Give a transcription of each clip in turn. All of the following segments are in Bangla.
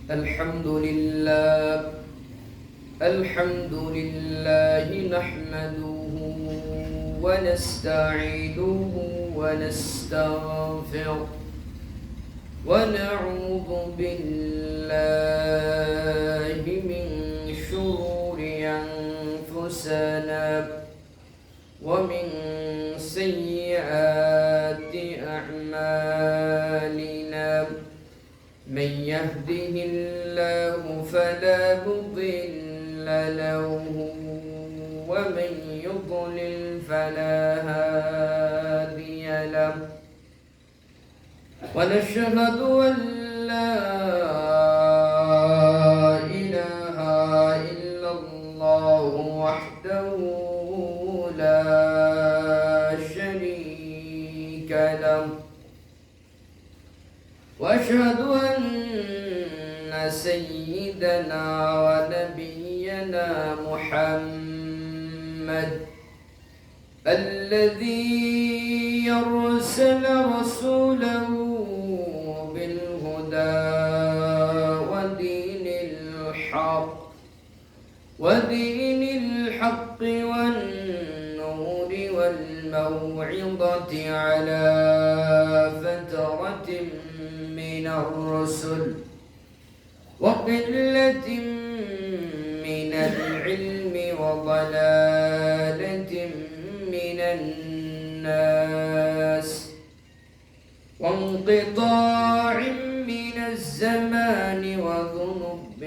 الحمد لله نحمده ونستعينه ونستغفره ونعوذ بالله من شرور أنفسنا ومن سيئات أعمالنا من يهده الله فلا مضل له ومن يضلل فلا هادي له ونشهد أن لا إله إلا الله وحده لا شريك له وأشهد أن سيدنا ونبينا محمد الذي أرسل رسوله بالهدى ودين الحق والنور والموعظة على فترة من الرسل وقلة من العلم وضلالة من الناس وانقطاع من الزمان وذنب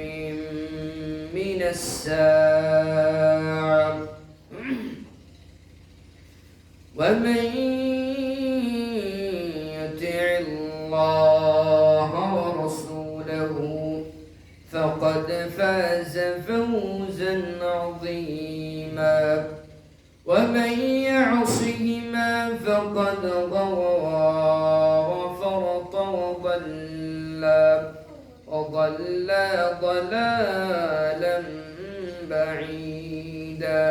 من الساعة ومن يطع الله ورسوله فقد فاز فوزا عظيما ومن يعصهما فقد غوى وفرط وضل ضلالا بعيدا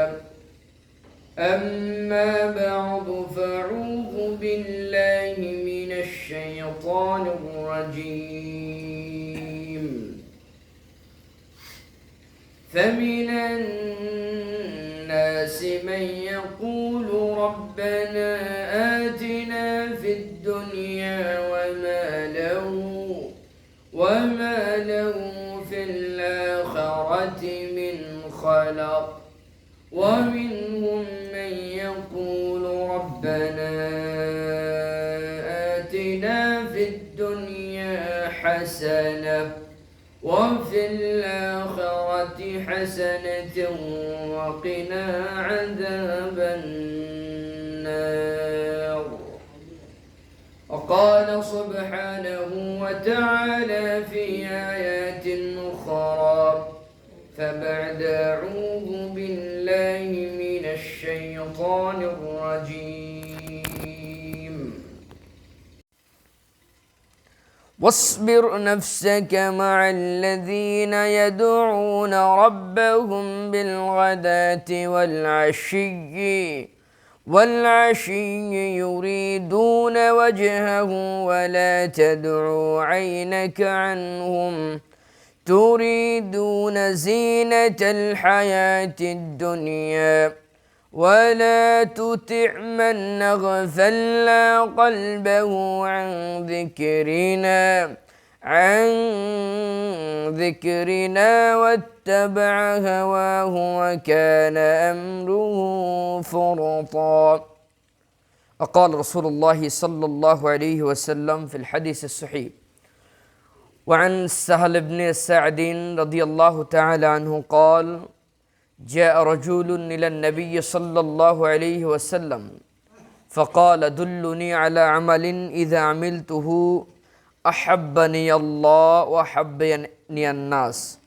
أما بعد فأعوذ بالله من الشيطان الرجيم فمن الناس من يقول ربنا آتنا في الدنيا وما له في الآخرة من خلق ومنهم من يقول ربنا آتنا في الدنيا حسنة وفي الآخرة حسنة وقنا عذاب النار وقال سبحانه وتعالى في آيات أخرى فبعد أعوذ بالله من الشيطان الرجيم واصبر نفسك مع الذين يدعون ربهم بالغداة والعشي يريدون وجهه ولا تدع عينك عنهم تريدون زينة الحياة الدنيا ولا تطع من أغفلنا قلبه عن ذكرنا واتبع هواه وكان أمره فرطا. وقال رسول الله صلى الله عليه وسلم في الحديث الصحيح وعن سهل بن سعد رضي الله تعالى عنه قال جاء رجل إلى النبي صلى الله عليه وسلم فقال دلني على عمل إذا عملته أحبني الله وأحبني الناس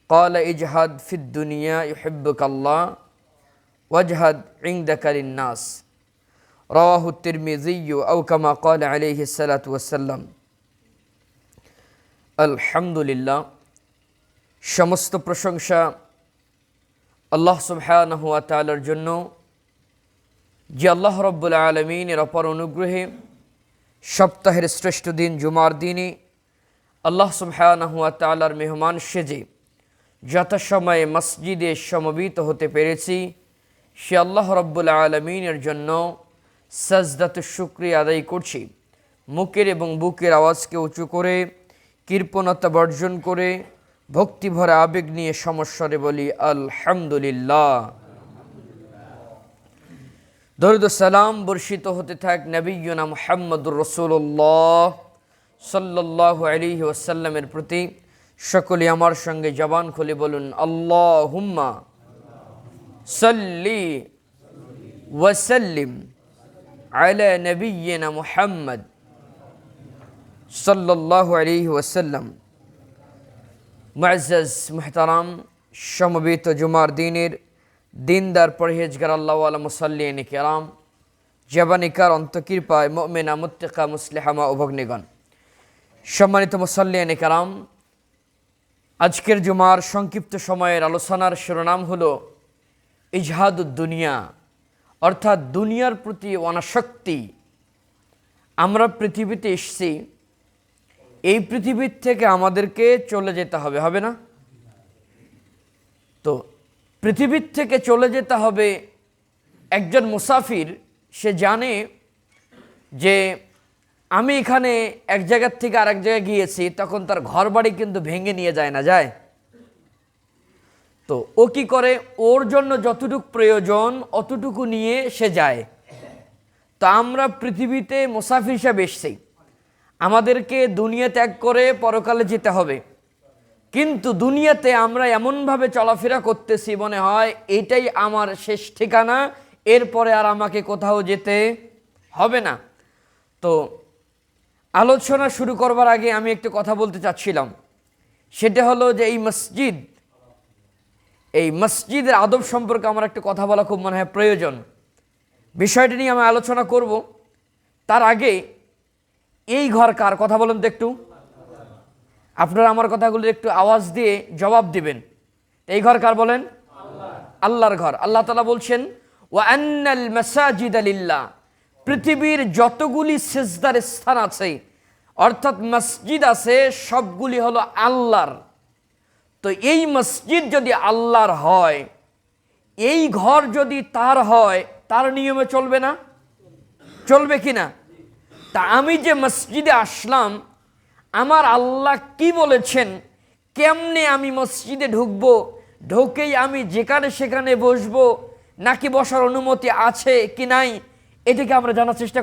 قال اجهد في الدنيا يحبك الله واجهد عندك للناس رواه الترمذي أو كما قال عليه الصلاة والسلام. আলহামদুলিল্লাহ, সমস্ত প্রশংসা আল্লাহ সুবহানাহু ওয়া তাআলার জন্য, যে আল্লাহ রাব্বুল আলামিনের অপার অনুগ্রহে সপ্তাহের শ্রেষ্ঠ দিন জুমার দিনে আল্লাহ সুবহানাহু ওয়া তাআলার মেহমান সেজে যথাসময়ে মসজিদে সমবেত হতে পেরেছি, সে আল্লাহ রাব্বুল আলামিনের জন্য সাজদাত শুকরিয়া আদায় করছি। মুখের এবং বুকের আওয়াজকে উঁচু করে, কৃপণতা বর্জন করে, ভক্তিভরা আবেগ নিয়ে সমস্বরে বলি আলহামদুলিল্লাহ। দরুদ ও সালাম বর্ষিত হতে থাক নবিয়্যুনা মুহাম্মদুর রাসূলুল্লাহ সাল্লাল্লাহু আলাইহি ওয়াসাল্লামের প্রতি। সকলে আমার সঙ্গে জবান খুলে বলুন আল্লাহুম্মা সাল্লি ওয়া সাল্লিম আলা নবিয়্যিনা মুহাম্মদ সাল্লাল্লাহু আলাইহি ওয়াসাল্লাম। মুআজ্জাজ মুহতারাম, সমবেত জুমার দিনের দিনদার পরহেজগার আল্লাহওয়ালা মুসাল্লিন কিরাম, জবানিকার অন্তকৃপায় মুমিনা মুত্তাকা মুসলিহা মা ও ভগ্নীগণ, সম্মানিত মুসাল্লিন কিরাম, আজকের জুমার সংক্ষিপ্ত সময়ের আলোচনার শিরোনাম হলো ইজহাদুদ দুনিয়া, অর্থাৎ দুনিয়ার প্রতি অনাসক্তি। আমরা পৃথিবীতে এসেছি, এই পৃথিবীর থেকে আমাদেরকে চলে যেতে হবে, হবে না? তো পৃথিবীর থেকে চলে যেতে হবে। একজন মুসাফির সে জানে যে আমি এখানে এক জায়গার থেকে আরেক জায়গায় গিয়েছি, তখন তার ঘর বাড়ি কিন্তু ভেঙে নিয়ে যায় না, যায়? তো ও কি করে? ওর জন্য যতটুকু প্রয়োজন অতটুকু নিয়ে সে যায়। তো আমরা পৃথিবীতে মুসাফির হিসাবে এসেছি, আমাদেরকে দুনিয়া ত্যাগ করে পরকালে যেতে হবে। কিন্তু দুনিয়াতে আমরা এমনভাবে চলাফেরা করতেছি মনে হয় এটাই আমার শেষ ঠিকানা, এরপরে আর আমাকে কোথাও যেতে হবে না। তো আলোচনা শুরু করবার আগে আমি একটু কথা বলতে চাচ্ছিলাম, সেটা হলো যে এই মসজিদের আদব সম্পর্কে আমার একটু কথা বলা খুব মনে হয় প্রয়োজন। বিষয়টি নিয়ে আমি আলোচনা করব। তার আগে এই ঘর কার? কথা বলেন তো একটু। আপনারা আমার কথাগুলো একটু আওয়াজ দিয়ে জবাব দিবেন। এই ঘর কার বলেন? আল্লাহর ঘর। আল্লাহ তাআলা বলছেন ওয়া আন্নাল মাসাজিদা লিল্লাহ, পৃথিবীর যতগুলি সিজদার স্থান আছে অর্থাৎ মসজিদ আছে সবগুলি হলো আল্লাহর। তো এই মসজিদ যদি আল্লাহর হয়, এই ঘর যদি তার হয়, তার নিয়মে চলবে না? চলবে কি না? তা আমি যে মসজিদে আসলাম, আমার আল্লাহ কি বলেছেন, কেমনে আমি মসজিদে ঢুকবো, ঢুকেই আমি যেখানে সেখানে বসবো নাকি বসার অনুমতি আছে কি নাই, এটাকে আমরা জানার চেষ্টা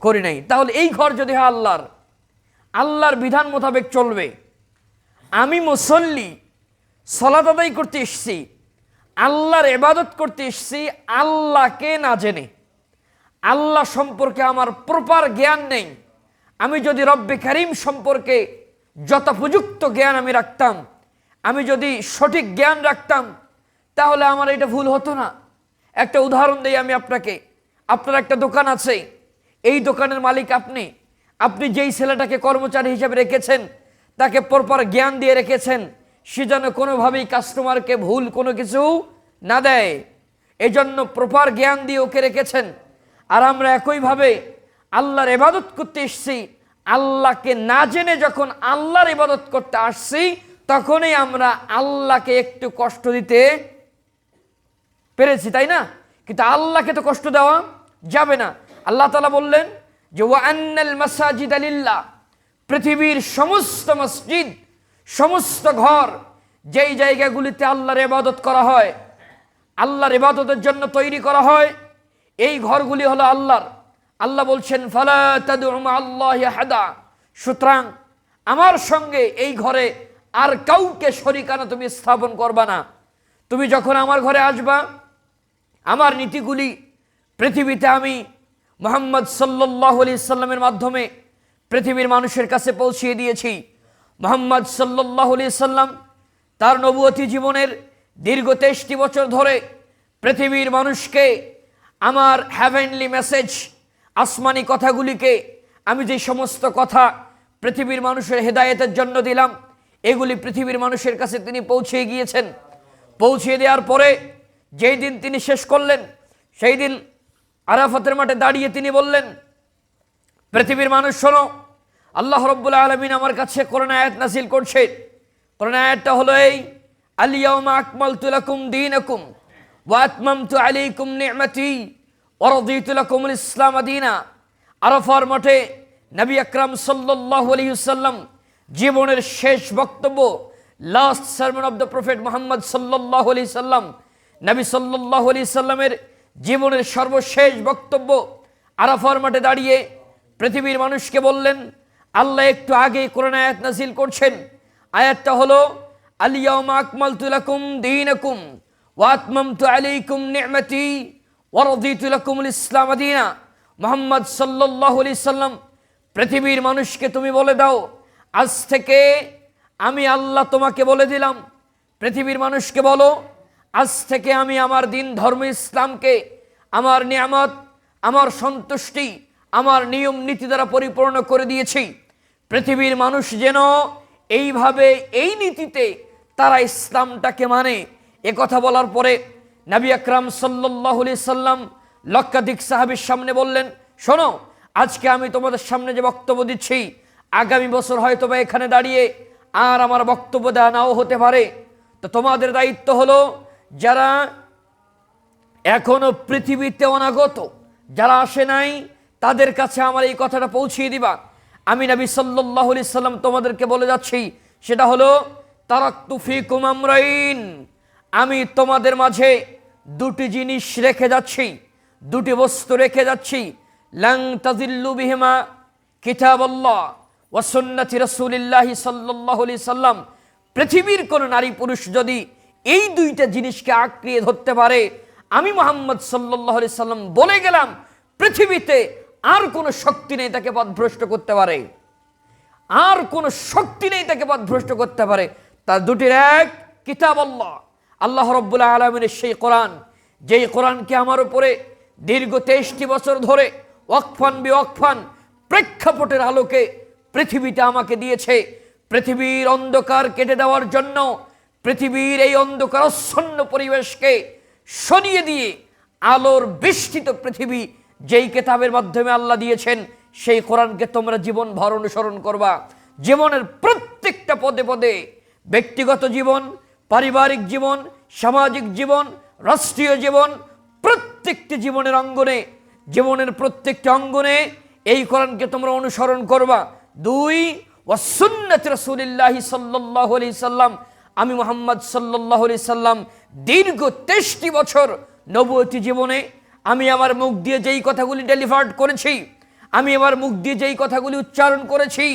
করি নাই। তাহলে এই ঘর যদি হয় আল্লাহর, আল্লাহর বিধান মোতাবেক চলবে। আমি মুসল্লি, সালাত আদায় করতে এসেছি, আল্লাহর ইবাদত করতে এসেছি, আল্লাহকে না জেনে, আল্লাহ সম্পর্কে আমার প্রপার জ্ঞান নেই। আমি যদি রব্বে কারীম সম্পর্কে যথোপযুক্ত জ্ঞান আমি রাখতাম, আমি যদি সঠিক জ্ঞান রাখতাম, তাহলে আমার এটা ভুল হতো না। একটা উদাহরণ দেই আমি আপনাকে। আপনার একটা দোকান আছে, এই দোকানের মালিক আপনি যেই ছেলেটাকে কর্মচারী হিসেবে রেখেছেন, তাকে প্রপার জ্ঞান দিয়ে রেখেছেন, সে যেন কোনোভাবেই কাস্টমারকে ভুল কোনো কিছু না দেয়, এজন্য প্রপার জ্ঞান দিয়ে ওকে রেখেছেন। আর আমরা একইভাবে আল্লাহর ইবাদত করতে এসেছি, আল্লাহকে না জেনে যখন আল্লাহর ইবাদত করতে আসছি, তখনই আমরা আল্লাহকে একটু কষ্ট দিতে পেরেছি, তাই না? কিন্তু আল্লাহকে তো কষ্ট দেওয়া যাবে না। আল্লাহ তাআলা বললেন যে ওয়া আন্নাল মাসাজিদা লিল্লাহ, পৃথিবীর সমস্ত মসজিদ, সমস্ত ঘর, যেই জায়গাগুলিতে আল্লাহর ইবাদত করা হয়, আল্লাহর ইবাদতের জন্য তৈরি করা হয়, এই ঘরগুলি হলো আল্লাহর। আল্লাহ বলছেন ফালা তাদউ মা'আল্লাহি আহাদা, সুতরাং আমার সঙ্গে এই ঘরে আর কাউকে শরীকানা তুমি স্থাপন করবা না। তুমি যখন আমার ঘরে আসবা, আমার নীতিগুলি পৃথিবীতে আমি মুহাম্মদ সাল্লাল্লাহু আলাইহি সাল্লামের মাধ্যমে পৃথিবীর মানুষের কাছে পৌঁছিয়ে দিয়েছি। মুহাম্মদ সাল্লাল্লাহু আলাইহি সাল্লাম তার নবুয়তি জীবনের দীর্ঘ 23টি বছর ধরে পৃথিবীর মানুষকে আমার হেভেনলি মেসেজ, আসমানি কথাগুলিকে, আমি যে সমস্ত কথা পৃথিবীর মানুষের হেদায়েতের জন্য দিলাম, এগুলি পৃথিবীর মানুষের কাছে তিনি পৌঁছে গিয়েছেন। পৌঁছে দেওয়ার পরে যেই দিন তিনি শেষ করলেন, সেই দিন আরাফাতের মাঠে দাঁড়িয়ে তিনি বললেন পৃথিবীর মানুষ শোনো, আল্লাহ রাব্বুল আলামিন আমার কাছে কোরআন আয়াত নাযিল করছে। কোরআন আয়াতটা হলো এই, আল ইয়াউমা আকমালতু লাকুম দীনাকুম ওয়া আতমামতু আলাইকুম নি'মাতি ওয়া রাদিতু লাকুমুল ইসলাম দীনা। আরাফার মাঠে নবী আকরাম সাল্লাল্লাহু আলাইহি ওয়াসাল্লাম জীবনের শেষ বক্তব্য, last সারমন of the prophet Muhammad সাল্লাল্লাহু আলাইহি সাল্লাম, নবী সাল্লাল্লাহু আলাইহি সাল্লামের জীবনের সর্বশেষ বক্তব্য আরাফার মাঠে দাঁড়িয়ে পৃথিবীর মানুষকে বললেন। আল্লাহ একটু আগে কোরআন আয়াত নাযিল করছেন। আয়াতটা হলো, আল ইয়াউমা আকমালতু লাকুম দীনাকুম ওয়া আতমামতু আলাইকুম নি'মাতি ওয়া রাদিতু লাকুমুল ইসলাম দীনা। মুহাম্মদ সাল্লাল্লাহু আলাইহি সাল্লাম, পৃথিবীর মানুষকে তুমি বলে দাও, আজ থেকে আমি আল্লাহ তোমাকে বলে দিলাম, পৃথিবীর মানুষকে বলো, আজ থেকে আমি আমার দিন ধর্ম ইসলামকে আমার নিয়ামত, আমার সন্তুষ্টি, আমার নিয়ম নীতি দ্বারা পরিপূর্ণ করে দিয়েছি। পৃথিবীর মানুষ যেন এইভাবে এই নীতিতে তারা ইসলামটাকে মানে। এ কথা বলার পরে নবী আকরাম সাল্লাল্লাহু আলাইহি সাল্লাম লক্ষাধিক সাহাবীর সামনে বললেন, শোনো, আজকে আমি তোমাদের সামনে যে বক্তব্য দিচ্ছি, আগামী বছর হয়তো বা এখানে দাঁড়িয়ে আর আমার বক্তব্য দেওয়া নাও হতে পারে। তো তোমাদের দায়িত্ব হলো, যারা এখনো পৃথিবীতে অনাগত, যারা আসে নাই, তাদের কাছে আমার এই কথাটা পৌঁছিয়ে দিবা। আমি নবী সাল্লাল্লাহু আলাইহি সাল্লাম তোমাদেরকে বলে যাচ্ছি, সেটা হলো, তারাকতু ফীকুম আমরাইন, আমি তোমাদের মাঝে দুটি জিনিস রেখে যাচ্ছি, দুটি বস্তু রেখে যাচ্ছি। লাং তাযিল্লু বিহিমা কিতাবাল্লাহ ওয়া সুন্নতি রাসূলিল্লাহি সাল্লাল্লাহু আলাইহি সাল্লাম। পৃথিবীর কোন নারী পুরুষ যদি এই দুইটা জিনিসকে আঁকড়িয়ে ধরতে পারে, আমি মুহাম্মদ সাল্লাল্লাহু আলাইহি সাল্লাম বলে গেলাম, পৃথিবীতে আর কোনো শক্তি নেই তাকে পথভ্রষ্ট করতে পারে, আর কোনো শক্তি নেই তাকে পথভ্রষ্ট করতে পারে। তার দুটির এক, কিতাব আল্লাহ, আল্লাহ রাব্বুল আলামিনের সেই কোরআন, যেই কোরআনকে আমার উপরে দীর্ঘ 23টি বছর ধরে ওয়াকফান বিওয়াকফান প্রেক্ষাপটের আলোকে পৃথিবীটা আমাকে দিয়েছে। পৃথিবীর অন্ধকার কেটে দেওয়ার জন্য, পৃথিবীর এই অন্ধকারাচ্ছন্ন পরিবেশকে সরিয়ে দিয়ে আলোর বেষ্টিত পৃথিবী যেই কিতাবের মাধ্যমে আল্লাহ দিয়েছেন, সেই কোরআনকে তোমরা জীবন ভর অনুসরণ করবা। জীবনের প্রত্যেকটা পদে পদে, ব্যক্তিগত জীবন, পারিবারিক জীবন, সামাজিক জীবন, রাষ্ট্রীয় জীবন, প্রত্যেকটি জীবনের অঙ্গনে, জীবনের প্রত্যেকটি অঙ্গনে এই কোরআনকে তোমরা অনুসরণ করবা। দুই, ওয়া সুন্নতি রাসূলিল্লাহি সাল্লাল্লাহু আলাইহি সাল্লাম, আমি মুহাম্মদ সাল্লাল্লাহু আলাইহি সাল্লাম দীর্ঘ 23টি বছর নবুয়তি জীবনে আমি আমার মুখ দিয়ে যেই কথাগুলি ডেলিভার্ড করেছি, আমি আমার মুখ দিয়ে যেই কথাগুলি উচ্চারণ করেছি,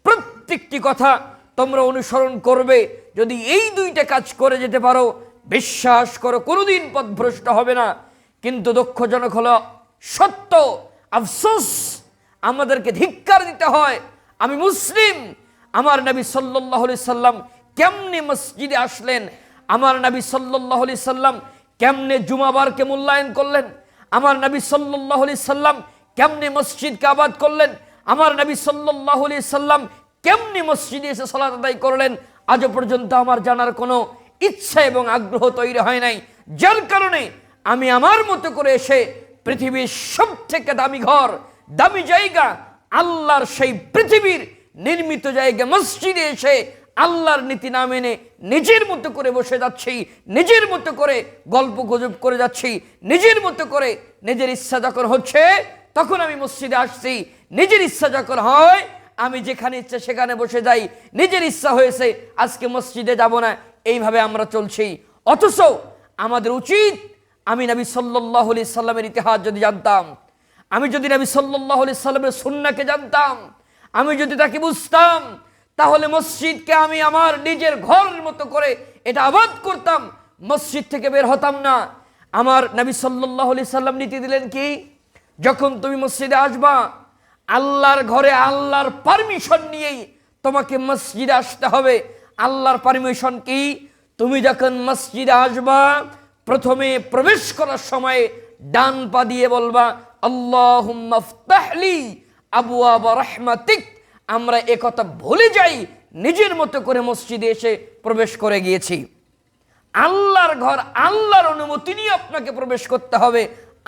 প্রত্যেকটি কথা তোমরা অনুসরণ করবে। যদি এই দুইটা কাজ করে যেতে পারো, বিশ্বাস করো কোনোদিন পথভ্রষ্ট হবে না। কিন্তু দুঃখজনক হলো সত্য, আফসোস, আমাদেরকে ধিক্কার দিতে হয়। আমি মুসলিম, আমার নবী সাল্লাল্লাহু আলাইহি সাল্লাম কেমনে মসজিদে আসলেন, আমার নবী সাল্লাল্লাহু আলাইহি সাল্লাম কেমনে জুমাবারকে মূল্যায়ন করলেন, আমার নবী সাল্লাল্লাহু আলাইহি সাল্লাম কেমনে মসজিদকে আবাদ করলেন, আমার নবী সাল্লাল্লাহু আলাইহি সাল্লাম কেমনে মসজিদে এসে সালাত আদায় করলেন, আজও পর্যন্ত আমার জানার কোনো ইচ্ছা এবং আগ্রহ তৈরি হয় নাই। যার কারণে আমি আমার মতো করে এসে পৃথিবীর সবথেকে দামি ঘর, দামি জায়গা, আল্লাহর সেই পৃথিবীর নির্মিত জায়গা মসজিদে এসে আল্লাহর নীতি না মেনে নিজের মতো করে বসে যাচ্ছি, নিজের মতো করে গল্প গুজব করে যাচ্ছি, নিজের মতো করে নিজের ইচ্ছা যখন হচ্ছে তখন আমি মসজিদে আসছি, নিজের ইচ্ছা যখন হয় আমি যেখানে ইচ্ছা সেখানে বসে যাই, নিজের ইচ্ছা হয়েছে আজকে মসজিদে যাব না, এইভাবে আমরা চলছি। অথচ আমাদের উচিত, আমি নবী সাল্লাল্লাহু আলাইহি সাল্লামের ইতিহাস যদি জানতাম, আমি যদি নবী সাল্লাল্লাহু আলাইহি সাল্লামের সুন্নাহকে জানতাম, আমি যদি তাকে বুঝতাম, তাহলে মসজিদকে আমি আমার নিজের ঘরের মতো করে এটা আবাদ করতাম, মসজিদ থেকে বের হতাম না। আমার নবী সাল্লাল্লাহু আলাইহি সাল্লাম নীতি দিলেন কি, যখন তুমি মসজিদে আসবা, আল্লাহর ঘরে আল্লাহর পারমিশন নিয়েই তোমাকে মসজিদে আসতে হবে। আল্লাহর পারমিশন কি? তুমি যখন মসজিদে আসবা, প্রথমে প্রবেশ করার সময় ডান পা দিয়ে বলবা, আল্লাহুম্মা ফতাহলি আবওয়াব রাহমাতিক। আমরা একথা ভুলে যাই, নিজের মতো করে মসজিদে এসে প্রবেশ করে গিয়েছি। আল্লাহর ঘর, আল্লাহর অনুমতি নিয়ে আপনাকে প্রবেশ করতে হবে।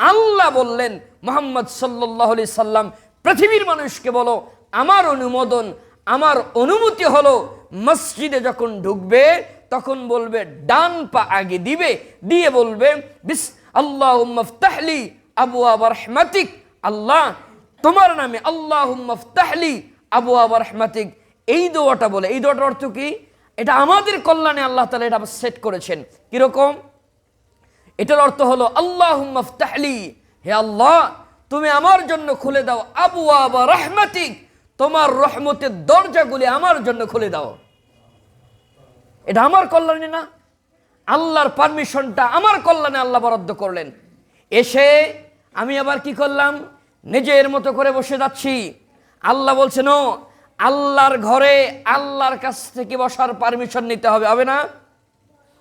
আল্লাহ বললেন, মুহাম্মদ সাল্লাল্লাহু আলাইহি সাল্লাম পৃথিবীর মানুষকে বলো আমার অনুমোদন, আমার অনুমতি হলো মসজিদে যখন ঢুকবে তখন বলবে ডান পা আগে দিবে, দিয়ে বলবে আল্লাহুম্মা ইফতাহলি আবওয়াব রাহমাতিক, আল্লাহ তোমার নামে আল্লাহুম্মা ইফতাহলি আবওয়াব রাহমাতিক। এই দোয়াটা বলে, এই দোয়াটার অর্থ কি? এটা আমাদের কল্যাণে আল্লাহ তাআলা এটা সেট করেছেন। কিরকম? এটার অর্থ হলো আল্লাহুম্মা ইফতাহলি, হে আল্লাহ তুমি আমার জন্য খুলে দাও আবওয়াব রাহমাতিক, তোমার রহমতের দরজাগুলি আমার জন্য খুলে দাও। এটা আমার কল্যাণে না? আল্লাহর পারমিশনটা আমার কল্যাণে আল্লাহ বরাদ্দ করলেন। এসে আমি আবার কি করলাম? নিজের মতো করে বসে যাচ্ছি। আল্লাহ বলছেন ও আল্লাহর ঘরে আল্লাহর কাছ থেকে বসার পারমিশন নিতে হবে, হবে না?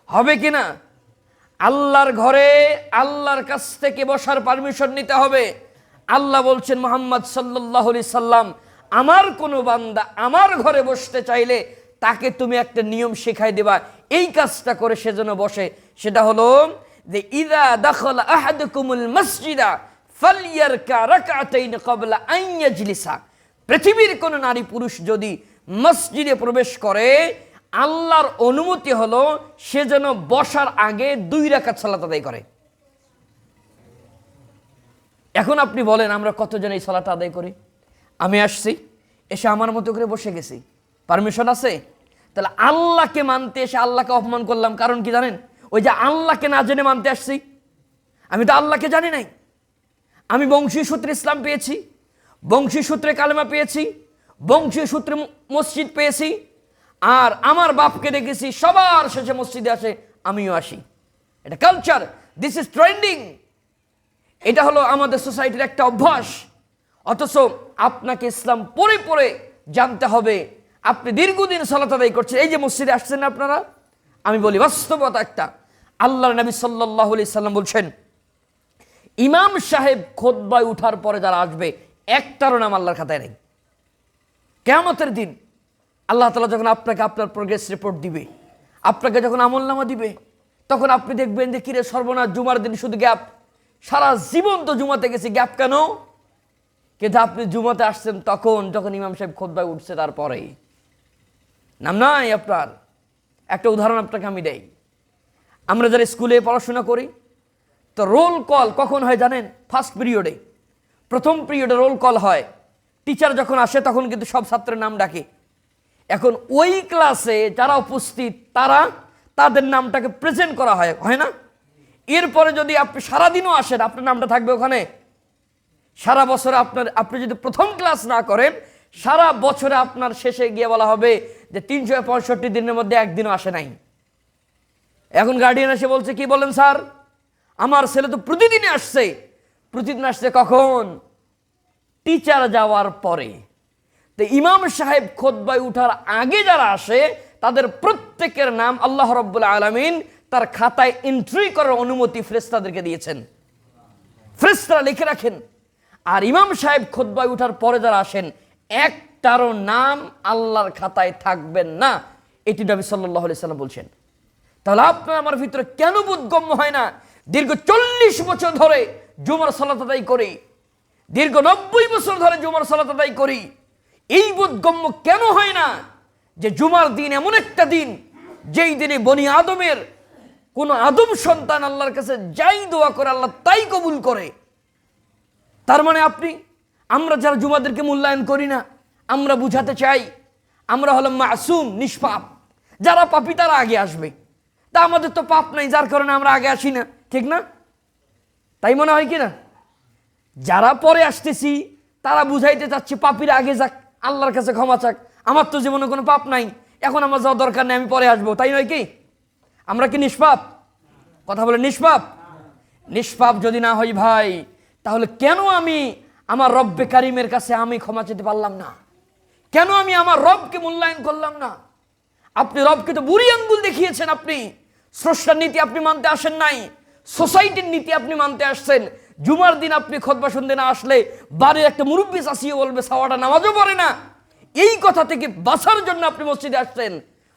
হবে কি না? আল্লাহর ঘরে আল্লাহর কাছ থেকে বসার পারমিশন নিতে হবে। আল্লাহ বলছেন মুহাম্মদ সাল্লাল্লাহু আলাইহি সাল্লাম, আমার কোনো বান্দা আমার ঘরে বসতে চাইলে তাকে তুমি একটা নিয়ম শেখাই দেবা, এই কাজটা করে সে যেন বসে। সেটা হলো যে ইযা দাখালা আহাদুকুমুল মসজিদা ফালইয়ারকা রাকআতাইন ক্বাবলা আন ইয়াজলিসা। পৃথিবীর কোন নারী পুরুষ যদি মসজিদে প্রবেশ করে, আল্লাহর অনুমতি হলো সে যেন বসার আগে 2 রাকাত সালাত আদায় করে। এখন আপনি বলেন আমরা কতজন এই সালাত আদায় করি? আমি আসছি, এসে আমার মতো করে বসে গেছি, পারমিশন আছে? তাহলে আল্লাহকে মানতে এসে আল্লাহকে অপমান করলাম, কারণ কি জানেন? ওই যে আল্লাহকে না জেনে মানতে আসছি। আমি তো আল্লাহকে জানি নাই। আমি বংশীয় সূত্রে ইসলাম পেয়েছি, বংশীয় সূত্রে কালেমা পেয়েছি, বংশীয় সূত্রে মসজিদ পেয়েছি, আর আমার বাপকে দেখেছি সবার শেষে মসজিদে আসে, আমিও আসি। এটা কালচার, দিস ইজ ট্রেন্ডিং। এটা হলো আমাদের সোসাইটির একটা অভ্যাস। অথচ আপনাকে ইসলাম পড়ে পড়ে জানতে হবে। আপনি দীর্ঘদিন সালাত আদায় করছেন, এই যে মসজিদে আসছেন না আপনারা, আমি বলি বাস্তবতা একটা। আল্লাহর নবী সাল্লাল্লাহু আলাইহি সাল্লাম বলছেন, ইমাম সাহেব খুতবায় উঠার পরে যারা আসবে একটারও নাম আল্লাহর খাতায় নেই। কিয়ামতের দিন আল্লাহ তাআলা যখন আপনাকে আপনার প্রোগ্রেস রিপোর্ট দিবে, আপনাকে যখন আমলনামা দিবে, তখন আপনি দেখবেন যে কিরে সর্বনাশ, জুমার দিন শুধু গ্যাপ, সারা জীবন তো জুমাতে গেছি, গ্যাপ কেন? কিন্তু আপনি জুমাতে আসছেন তখন যখন ইমাম সাহেব খুতবায় উঠছে, তারপরে নাম নাই আপনার। একটা উদাহরণ আপনাকে আমি দেই। আমরা যারা স্কুলে পড়াশোনা করি, তো রোল কল কখন হয় জানেন? ফার্স্ট পিরিয়ডে, প্রথম পিরিয়ডে রোল কল হয়। টিচার যখন আসে তখন কিন্তু সব ছাত্রের নাম ডাকে। এখন ওই ক্লাসে যারা উপস্থিত তাদের নামটাকে প্রেজেন্ট করা হয়, হয় না? এরপরে যদি আপনি সারাদিনও আসেন, আপনার নামটা থাকবে ওখানে। সারা বছরে আপনি যদি প্রথম ক্লাস না করেন, সারা বছরে আপনার শেষে গিয়ে বলা হবে যে 365 দিনের মধ্যে একদিনও আসে নাই। এখন গার্ডিয়ান এসে বলছে, কি বলেন স্যার, আমার ছেলে তো প্রতিদিনই আসছে। প্রতিদিন আসছে কখন? টিচার যাওয়ার পরে। তো ইমাম সাহেব খুতবায় উঠার আগে যারা আসে তাদের প্রত্যেকের নাম আল্লাহ রাব্বুল আলামিন তার খাতায় এন্ট্রি করার অনুমতি ফেরেশতাদেরকে দিয়েছেন। ফেরেশতারা লিখে রাখেন। আর ইমাম সাহেব খুতবায় উঠার পরে যারা আসেন, একটারও নাম আল্লাহর খাতায় থাকবেন না। এটি নবী সাল্লাল্লাহু আলাইহি সাল্লাম বলছেন। তাহলে আপনার আমার ভিতরে কেন বোধগম্য হয় না? দীর্ঘ 40 বছর ধরে জুমার সালাত আদায় করি, দীর্ঘ 90 বছর ধরে জুমার সালাত আদায় করি, এই বোধগম্য কেন হয় না যে জুমার দিন এমন একটা দিন যেই দিনে বনি আদমের কোন আদম সন্তান আল্লাহর কাছে যাই দোয়া করে আল্লাহ তাই কবুল করে? তার মানে আমরা যারা জুমাদেরকে মূল্যায়ন করি না, আমরা বুঝাতে চাই আমরা হলাম মাসুম, নিষ্পাপ। যারা পাপী তারা আগে আসবে। তা আমাদের তো পাপ নাই, যার কারণে আমরা আগে আসি না, ঠিক না? তাই মনে হয় কি না? যারা পরে আসতেছি তারা বুঝাইতে চাচ্ছি পাপীরা আগে যাক, আল্লাহর কাছে ক্ষমা চাক, আমার তো জীবনে কোনো পাপ নাই, এখন আমার যাওয়ার দরকার নেই, আমি পরে আসবো। তাই নয় কি? আমরা কি নিষ্পাপ? কথা বলে নিষ্পাপ? নিষ্পাপ যদি না হই ভাই, তাহলে কেন আমি আমার রব্বে কারিমের কাছে আমি ক্ষমা চেতে পারলাম না? কেন আমি আমার রবকে মূল্যায়ন করলাম না? আপনি রবকে তো বুড়ি আঙ্গুল দেখিয়েছেন। আপনি স্রষ্টার নীতি আপনি মানতে আসেন নাই, সোসাইটির নীতি আপনি মানতে আসছেন। জুমার দিন আপনি খুতবা শুনতে না আসলে বাড়ির একটা মুরব্বি চাষিও বলবে সাওয়াটা নামাজও পড়ে না। এই কথা থেকে বাঁচার জন্য আপনি মসজিদে আসছেন।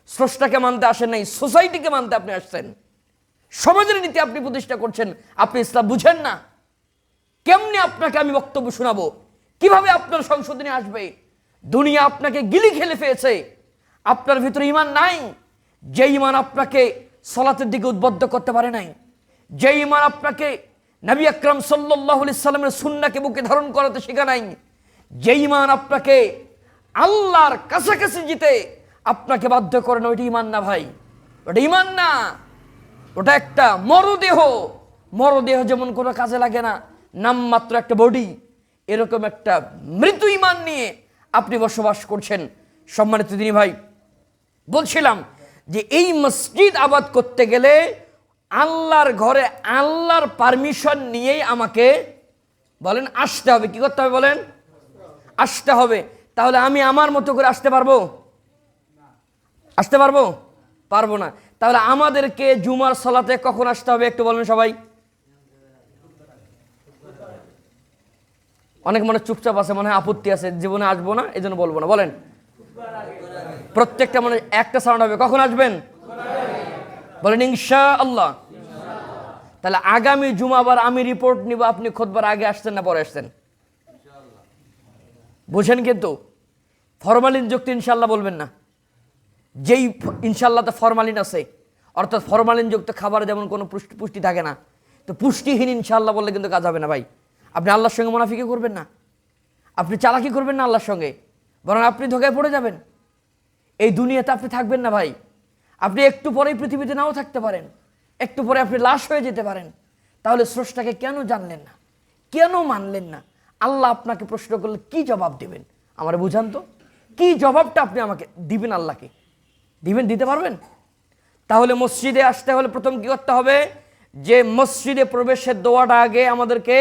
স্রষ্টাকে মানতে আসেন নাই, সোসাইটিকে মানতে আপনি আসছেন। সমাজের নীতি আপনি প্রতিষ্ঠা করছেন। আপনি ইসলাম বুঝেন না। কেমনে আপনাকে আমি বক্তব্য শোনাবো? কিভাবে আপনার সংশোধনী আসবে? দুনিয়া আপনাকে গিলি খেলে ফেলেছে, আপনার ভিতরে ঈমান নাই। যে ঈমান আপনাকে সালাতের দিকে উদ্বুদ্ধ করতে পারে নাই, যে ঈমান আপনাকে নবী আকরাম সাল্লাল্লাহু আলাইহি সাল্লামের সুন্নাহকে বুকে ধারণ করাতে শেখা নাই, যে ঈমান আপনাকে আল্লাহর কাছাকাছি যেতে আপনাকে বাধ্য করে না, ওইটা ঈমান না ভাই, ওটা ঈমান না। ওটা একটা মরদেহ। মরদেহ যেমন কোনো কাজে লাগে না, নামমাত্র একটা বডি, এরকম একটা মৃত ঈমান নিয়ে আপনি বসবাস করছেন। সম্মানিত দিনী ভাই, বলছিলাম যে এই মসজিদ আবাদ করতে গেলে আল্লাহর ঘরে আল্লাহর পারমিশন নিয়েই আমাকে বলেন আসতে হবে। কি করতে হবে বলেন? আসতে হবে। তাহলে আমি আমার মতো করে আসতে পারবো? আসতে পারবো? পারবো না। তাহলে আমাদেরকে জুমার সালাতে কখন আসতে হবে একটু বলেন সবাই। অনেক মনে চুপচাপ আছে, মনে হয় আপত্তি আছে, জীবনে আসবো না এই জন্য বলবো না। বলেন প্রত্যেকটা মনে একটা সাউন্ড হবে, কখন আসবেন বলেন ইনশাআল্লাহ। তাহলে আগামী জুমাবার আমি রিপোর্ট নিব, আপনি খুতবার আগে আসছেন না পরে আসছেন? বুঝেন? কিন্তু ফরমালিন যুক্ত ইনশাআল্লাহ বলবেন না। যেই ইনশাআল্লাহতে ফরমালিন আছে, অর্থাৎ ফরমালিন যুক্ত খাবারে যেমন কোনো পুষ্টি থাকে না, তো পুষ্টিহীন ইনশাআল্লাহ বললে কিন্তু কাজ হবে না ভাই। আপনি আল্লাহর সঙ্গে মুনাফিকি করবেন না, আপনি চালাকি করবেন না আল্লাহর সঙ্গে, বরং আপনি ধোঁকায় পড়ে যাবেন। এই দুনিয়াতে আপনি থাকবেন না ভাই। আপনি একটু পরেই পৃথিবীতে নাও থাকতে পারেন, একটু পরে আপনি লাশ হয়ে যেতে পারেন। তাহলে স্রষ্টাকে কেন জানলেন না, কেন মানলেন না? আল্লাহ আপনাকে প্রশ্ন করলে কি জবাব দেবেন আমার বুঝান তো? কি জবাবটা আপনি আমাকে দিবেন? আল্লাহকে দিবেন? দিতে পারবেন? তাহলে মসজিদে আসতে হলে প্রথম কি করতে হবে? যে মসজিদে প্রবেশের দোয়াটা আগে আমাদেরকে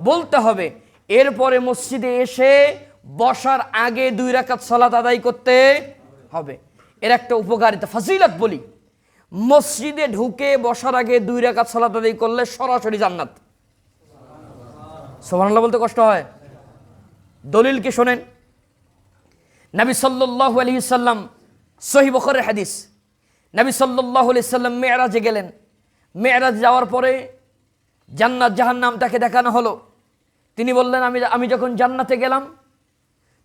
বলতে হবে। এরপরে মসজিদে এসে বসার আগে 2 রাকাত সালাত আদায় করতে হবে। এর একটা উপকারিতা ফজিলত বলি, মসজিদে ঢুকে বসার আগে 2 রাকাত সালাত আদায় করলে সরাসরি জান্নাত। সুবহানাল্লাহ বলতে কষ্ট হয়। দলিল কি শোনেন, নবী সাল্লাল্লাহু আলাইহি সাল্লাম, সহিহ বুখারীর হাদিস, নবী সাল্লাল্লাহু আলাইহি সাল্লাম মেরাজে গেলেন। মেরাজ যাওয়ার পরে জান্নাত জাহান্নাম তাকে দেখানো হলো। তিনি বললেন আমি যখন জান্নাতে গেলাম,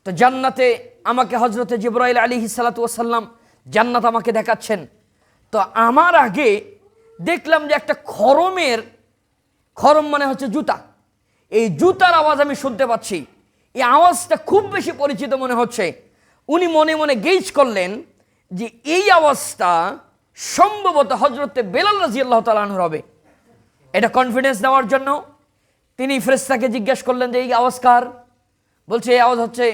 তো জান্নাতে আমাকে হযরতে জিবরাইল আলাইহিস সালাতু ওয়াস সালাম জান্নাত আমাকে দেখাচ্ছেন। তো আমার আগে দেখলাম যে একটা খরম মানে হচ্ছে জুতা, এই জুতার আওয়াজ আমি শুনতে পাচ্ছি। এই আওয়াজটা খুব বেশি পরিচিত মনে হচ্ছে। উনি মনে মনে গেজ করলেন যে এই আওয়াজটা সম্ভবত হযরতে বেলাল রাদিয়াল্লাহু তাআলা আনহু হবে। এটা কনফিডেন্স দেওয়ার জন্য তিনি ফেরেশতাকে জিজ্ঞেস করলেন যে এই আওয়াজ কার? বলছে এই আওয়াজ হচ্ছে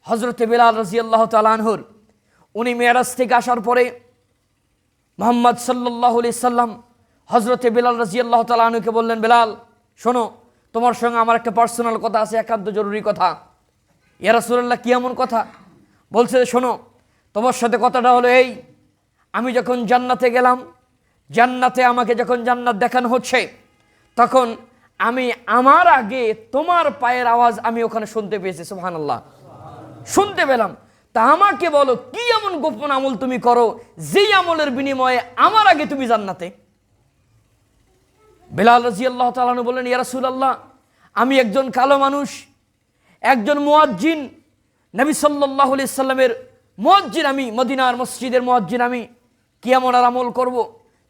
হযরতে বেলাল রাদিয়াল্লাহু তাআলা আনহুর। উনি মেরাজ থেকে আসার পরে মুহাম্মদ সাল্লাল্লাহু আলাইহি সাল্লাম হযরতে বেলাল রাদিয়াল্লাহু তাআলা আনহুকে বললেন, বেলাল শোনো, তোমার সঙ্গে আমার একটা পার্সোনাল কথা আছে, একান্ত জরুরি কথা। ইয়া রাসূলুল্লাহ, কি এমন কথা? বলছে শোনো, তোমার সাথে কথাটা হলো এই, আমি যখন জান্নাতে গেলাম, জান্নাতে আমাকে যখন জান্নাত দেখানো হচ্ছে, তখন আমি আমার আগে তোমার পায়ের আওয়াজ আমি ওখানে শুনতে পেয়েছি। সুবহানাল্লাহ, শুনতে পেলাম। তা আমাকে বলো কি এমন গোপন আমল তুমি করো যেই আমলের বিনিময়ে আমার আগে তুমি জান্নাতে? বেলাল রাদিয়াল্লাহু তাআলা আনহু বললেন, ইয়া রাসূলুল্লাহ, আমি একজন কালো মানুষ, একজন মুয়াজ্জিন, নবী সাল্লাল্লাহু আলাইহি সাল্লামের মুয়াজ্জিন, আমি মদিনার মসজিদের মুয়াজ্জিন, আমি কি এমন আর আমল করব?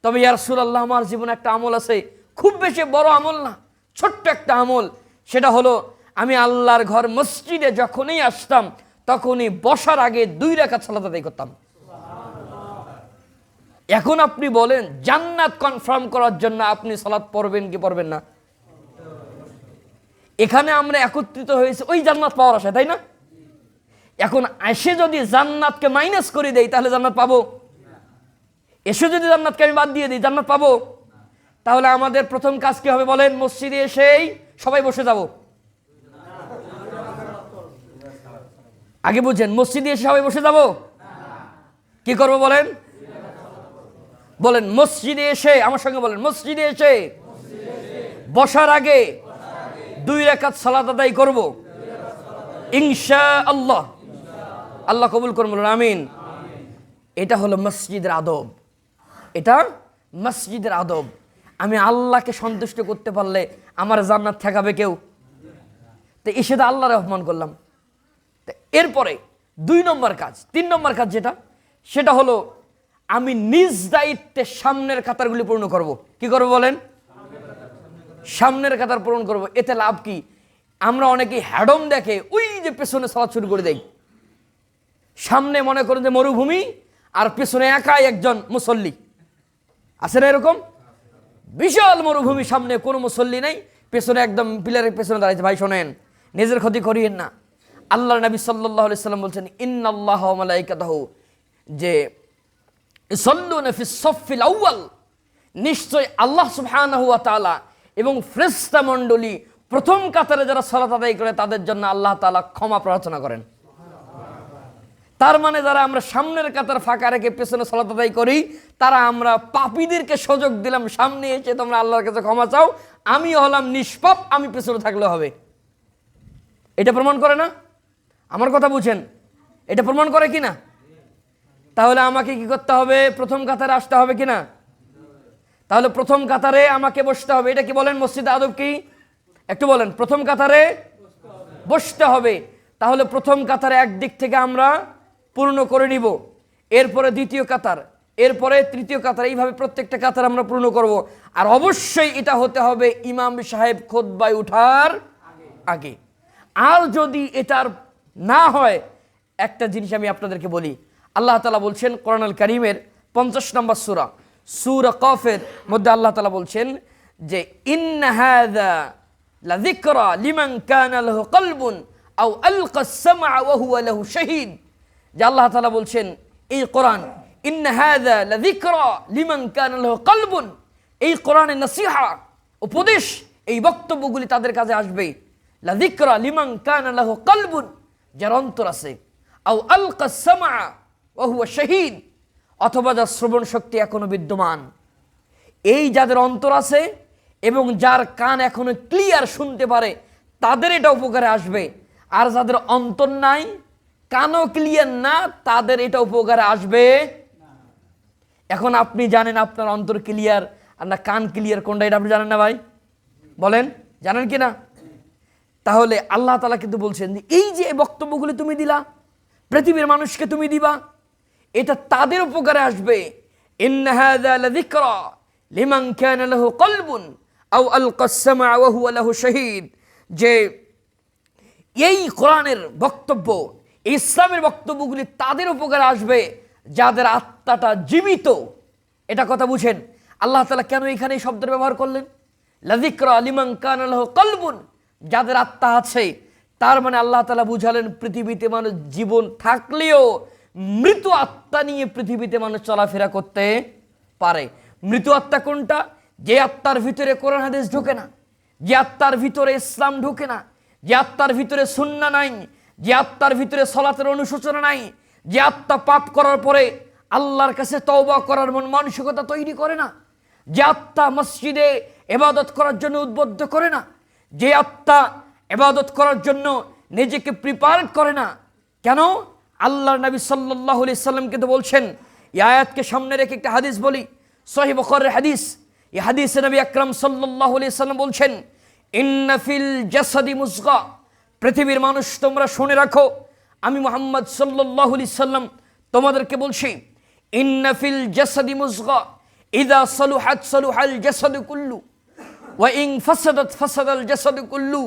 তবে ইয়া রাসূলুল্লাহ, আমার জীবনে একটা আমল আছে, খুব বেশি বড় আমল না, ছোট্ট একটা আমল। সেটা হলো আমি আল্লাহর ঘর মসজিদে যখনই আসতাম তখনই বসার আগে 2 রাকাত সালাত আদায় করতাম। এখন আপনি বলেন, জান্নাত কনফার্ম করার জন্য আপনি সালাত পড়বেন কি পড়বেন না? এখানে আমরা একত্রিত হয়েছে ওই জান্নাত পাওয়ার আশায়, তাই না? এখন এসে যদি জান্নাতকে মাইনাস করে দেই তাহলে জান্নাত পাবো? এসে যদি জান্নাতকে আমি বাদ দিয়ে দিই জান্নাত পাবো? তাহলে আমাদের প্রথম কাজ কি হবে বলেন? মসজিদে এসেই সবাই বসে যাব। আগে বুঝেন, মসজিদে এসে সবাই বসে যাব? কি করব বলেন? বলেন মসজিদে এসে, আমার সঙ্গে বলেন, মসজিদে এসে বসার আগে 2 রাকাত সালাত আদায় করব ইনশাআল্লাহ। আল্লাহ কবুল করুন, বলুন আমিন। এটা হলো মসজিদের আদব, এটা মসজিদের আদব। আমি আল্লাহকে সন্তুষ্ট করতে পারলে আমার জান্নাত ঠেকাবে কেউ? তো তো এসে তো আল্লাহর অপমান করলাম। তো এরপরে 2 নম্বর কাজ, 3 নম্বর কাজ যেটা, সেটা হলো আমি নিজ দায়িত্বে সামনের কাতারগুলি পূর্ণ করব। কি করব বলেন? সামনের কাতার পূরণ করব। এতে লাভ কি? আমরা অনেকেই হ্যাডম দেখে ওই যে পেছনে সালাত শুরু করে দেই। সামনে মনে করেন যে মরুভূমি, আর পেছনে একাই একজন মুসল্লি। আছে না এরকম? বিশাল মরুভূমি, সামনে কোনো মুসল্লি নেই, পেছনে একদম পিলারের পেছনে দাঁড়াইছে। ভাই শোনেন, নিজের ক্ষতি করিয়েন না। আল্লাহর নবী সাল্লাল্লাহু আলাইহি সাল্লাম বলছেন, ইন্নাল্লাহা ওয়া মালাইকাতাহু, যে ইসাল্লুনা ফিস সাফফিল আউয়াল, নিশ্চয় আল্লাহ সুবহানাহু ওয়া তাআলা এবং ফেরেশতা মণ্ডলী প্রথম কাতারে যারা সালাত আদায় করে তাদের জন্য আল্লাহ তাআলা ক্ষমা প্রার্থনা করেন। তার মানে যারা আমরা সামনের কাতার ফাঁকা রেখে পেছনে সালাত আদায় করি, তারা আমরা পাপীদেরকে সুযোগ দিলাম সামনে এসে তোমরা আল্লাহর কাছে ক্ষমা চাও, আমি হলাম নিষ্পাপ, আমি পেছনে থাকলে হবে। এটা প্রমাণ করে না? আমার কথা বুঝেন, এটা প্রমাণ করে কি না? তাহলে আমাকে কি করতে হবে? প্রথম কাতারে আসতে হবে কি না? তাহলে প্রথম কাতারে আমাকে বসতে হবে। এটা কি বলেন মসজিদে আদব কি? একটু বলেন। প্রথম কাতারে বসতে হবে। তাহলে প্রথম কাতারে একদিক থেকে আমরা পূর্ণ করে নিব, এরপরে দ্বিতীয় কাতার, এরপরে তৃতীয় কাতার, এইভাবে প্রত্যেকটা কাতার আমরা পূর্ণ করব। আর অবশ্যই এটা হতে হবে ইমাম সাহেব খুতবায় উঠার আগে। আর যদি এটার না হয়, একটা জিনিস আমি আপনাদেরকে বলি, আল্লাহ তাআলা বলছেন কোরআনুল কারীমের 50 নম্বর সূরা, সূরা কফের মধ্যে আল্লাহ তাআলা বলছেন যে ইন্না হাযা লাযিকরা লিমান কানা লাহু কলবুন আও আলকাস সামআ ওয়া হুয়া লাহু শাহীদ। যে আল্লাহ তাআলা বলছেন এই কোরআন, ইন্না হাযা লাযিকরা লিমান কানা লাহু কলবুন, এই কোরআনে নসিহা, উপদেশ, এই বক্তব্যগুলি তাদের কাছে আসবে। লাযিকরা লিমান কানা লাহু কলবুন, যার অন্তর আছে, আও আলকাস সামআ ওয়া হুয়া শাহীদ, অথবা যার শ্রবণ শক্তি এখনো বিদ্যমান। এই যাদের অন্তর আছে এবং যার কান এখনো ক্লিয়ার শুনতে পারে, তাদের এটা উপকারে আসবে। আর যাদের অন্তর নাই, কানও ক্লিয়ার না, তাদের এটা উপকারে আসবে। এখন আপনি জানেন আপনার অন্তর ক্লিয়ার আর না কান ক্লিয়ার কোনটা, এটা আপনি জানেন না ভাই? বলেন, জানেন কি না? তাহলে আল্লাহ তাআলা কিন্তু বলছেন যে এই যে বক্তব্যগুলি তুমি দিলা, পৃথিবীর মানুষকে তুমি দিবা, এটা তাদের উপকারে আসবে। ইন্না হাযা লাযিকরা লিমান কানা লাহু কলবুন আও আলকাস সামআ ওয়া হুয়া লাহু শাহীদ, যে এই কোরআনের বক্তব্য, ইসলামের বক্তব্যগুলি তাদের উপকারে আসবে যাদের আত্মাটা জীবিত। এটা কথা বুঝেন। আল্লাহ তাআলা কেন এখানে এই শব্দের ব্যবহার করলেন? লাযিকরা লিমান কানা লাহু কলবুন, যাদের আত্মা আছে। তার মানে আল্লাহ তাআলা বুঝালেন পৃথিবীতে মানুষ জীবন থাকলেও মৃত আত্মা নিয়ে পৃথিবীতে মানুষ চলাফেরা করতে পারে। মৃত আত্মা কোনটা? যে আত্মার ভিতরে কোরআন হাদিস ঢোকে না, যে আত্মার ভিতরে ইসলাম ঢোকে না, যে আত্মার ভিতরে সুন্নাহ নাই, যে আত্মার ভিতরে সালাতের অনুশোচনা নাই, যে আত্মা পাপ করার পরে আল্লাহর কাছে তওবা করার মন মানসিকতা তৈরি করে না, যে আত্মা মসজিদে ইবাদত করার জন্য উদ্বুদ্ধ করে না, যে আত্মা ইবাদত করার জন্য নিজেকে প্রিপেয়ার করে না। কেন? আল্লাহর নবী সাল্লাল্লাহু আলাইহি সাল্লাম কিন্তু বলছেন, এই আয়াতকে সামনে রেখে একটা হাদিস বলি, সহিহ বুখারীর হাদিস। এই হাদিসে নবী আকরাম সাল্লাল্লাহু আলাইহি সাল্লাম বলছেন, ইন্না ফিল জাসাদি মুজগা, পৃথিবীর মানুষ তোমরা শুনে রাখো, আমি মুহাম্মদ সাল্লাল্লাহু আলাইহি সাল্লাম তোমাদেরকে বলছি, ইন্না ফিল জাসাদি মুজগা ইযা সালুহাত সালুহাল জাসাদু কুল্লু ওয়া ইন ফাসাদাত ফাসাদাল জাসাদু কুল্লু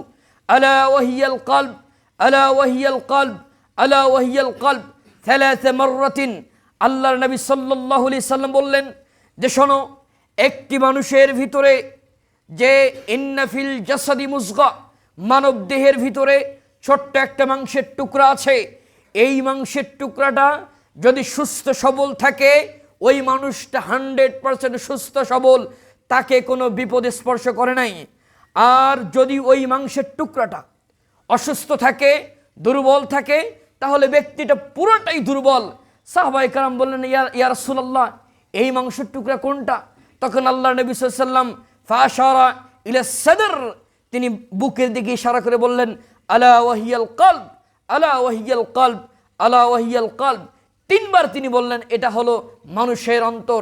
আলা ওয়া হিয়াল কলব আলা ওয়া হিয়াল কলব আলা ওয়া হিয়াল কলব থালাথ মাররাতিন। আল্লাহর নবী সাল্লাল্লাহু আলাইহি সাল্লাম বললেন যে শোনো, একটি মানুষের ভিতরে যে ইন্না ফিল জাসাদি মুজগা, মানব দেহের ভিতরে ছোট্ট একটা মাংসের টুকরা আছে। এই মাংসের টুকরাটা যদি সুস্থ সবল থাকে, ওই মানুষটা 100% সুস্থ সবল, তাকে কোনো বিপদে স্পর্শ করে নাই। আর যদি ওই মাংসের টুকরাটা অসুস্থ থাকে, দুর্বল থাকে, তাহলে ব্যক্তিটা পুরোটাই দুর্বল। সাহাবায়ে কেরাম বললেন, ইয়া রাসূলুল্লাহ, এই মাংসের টুকরা কোনটা? তখন আল্লাহর নবী সাল্লাল্লাহু আলাইহি ওয়াসাল্লাম ফাশারা ইলা সাদর, তিনি বুকের দিকে ইশারা করে বললেন, আলা ওয়া হিয়াল কলব আলা ওয়া হিয়াল কলব আলা ওয়া হিয়াল কলব। 3 বার তিনি বললেন এটা হলো মানুষের অন্তর।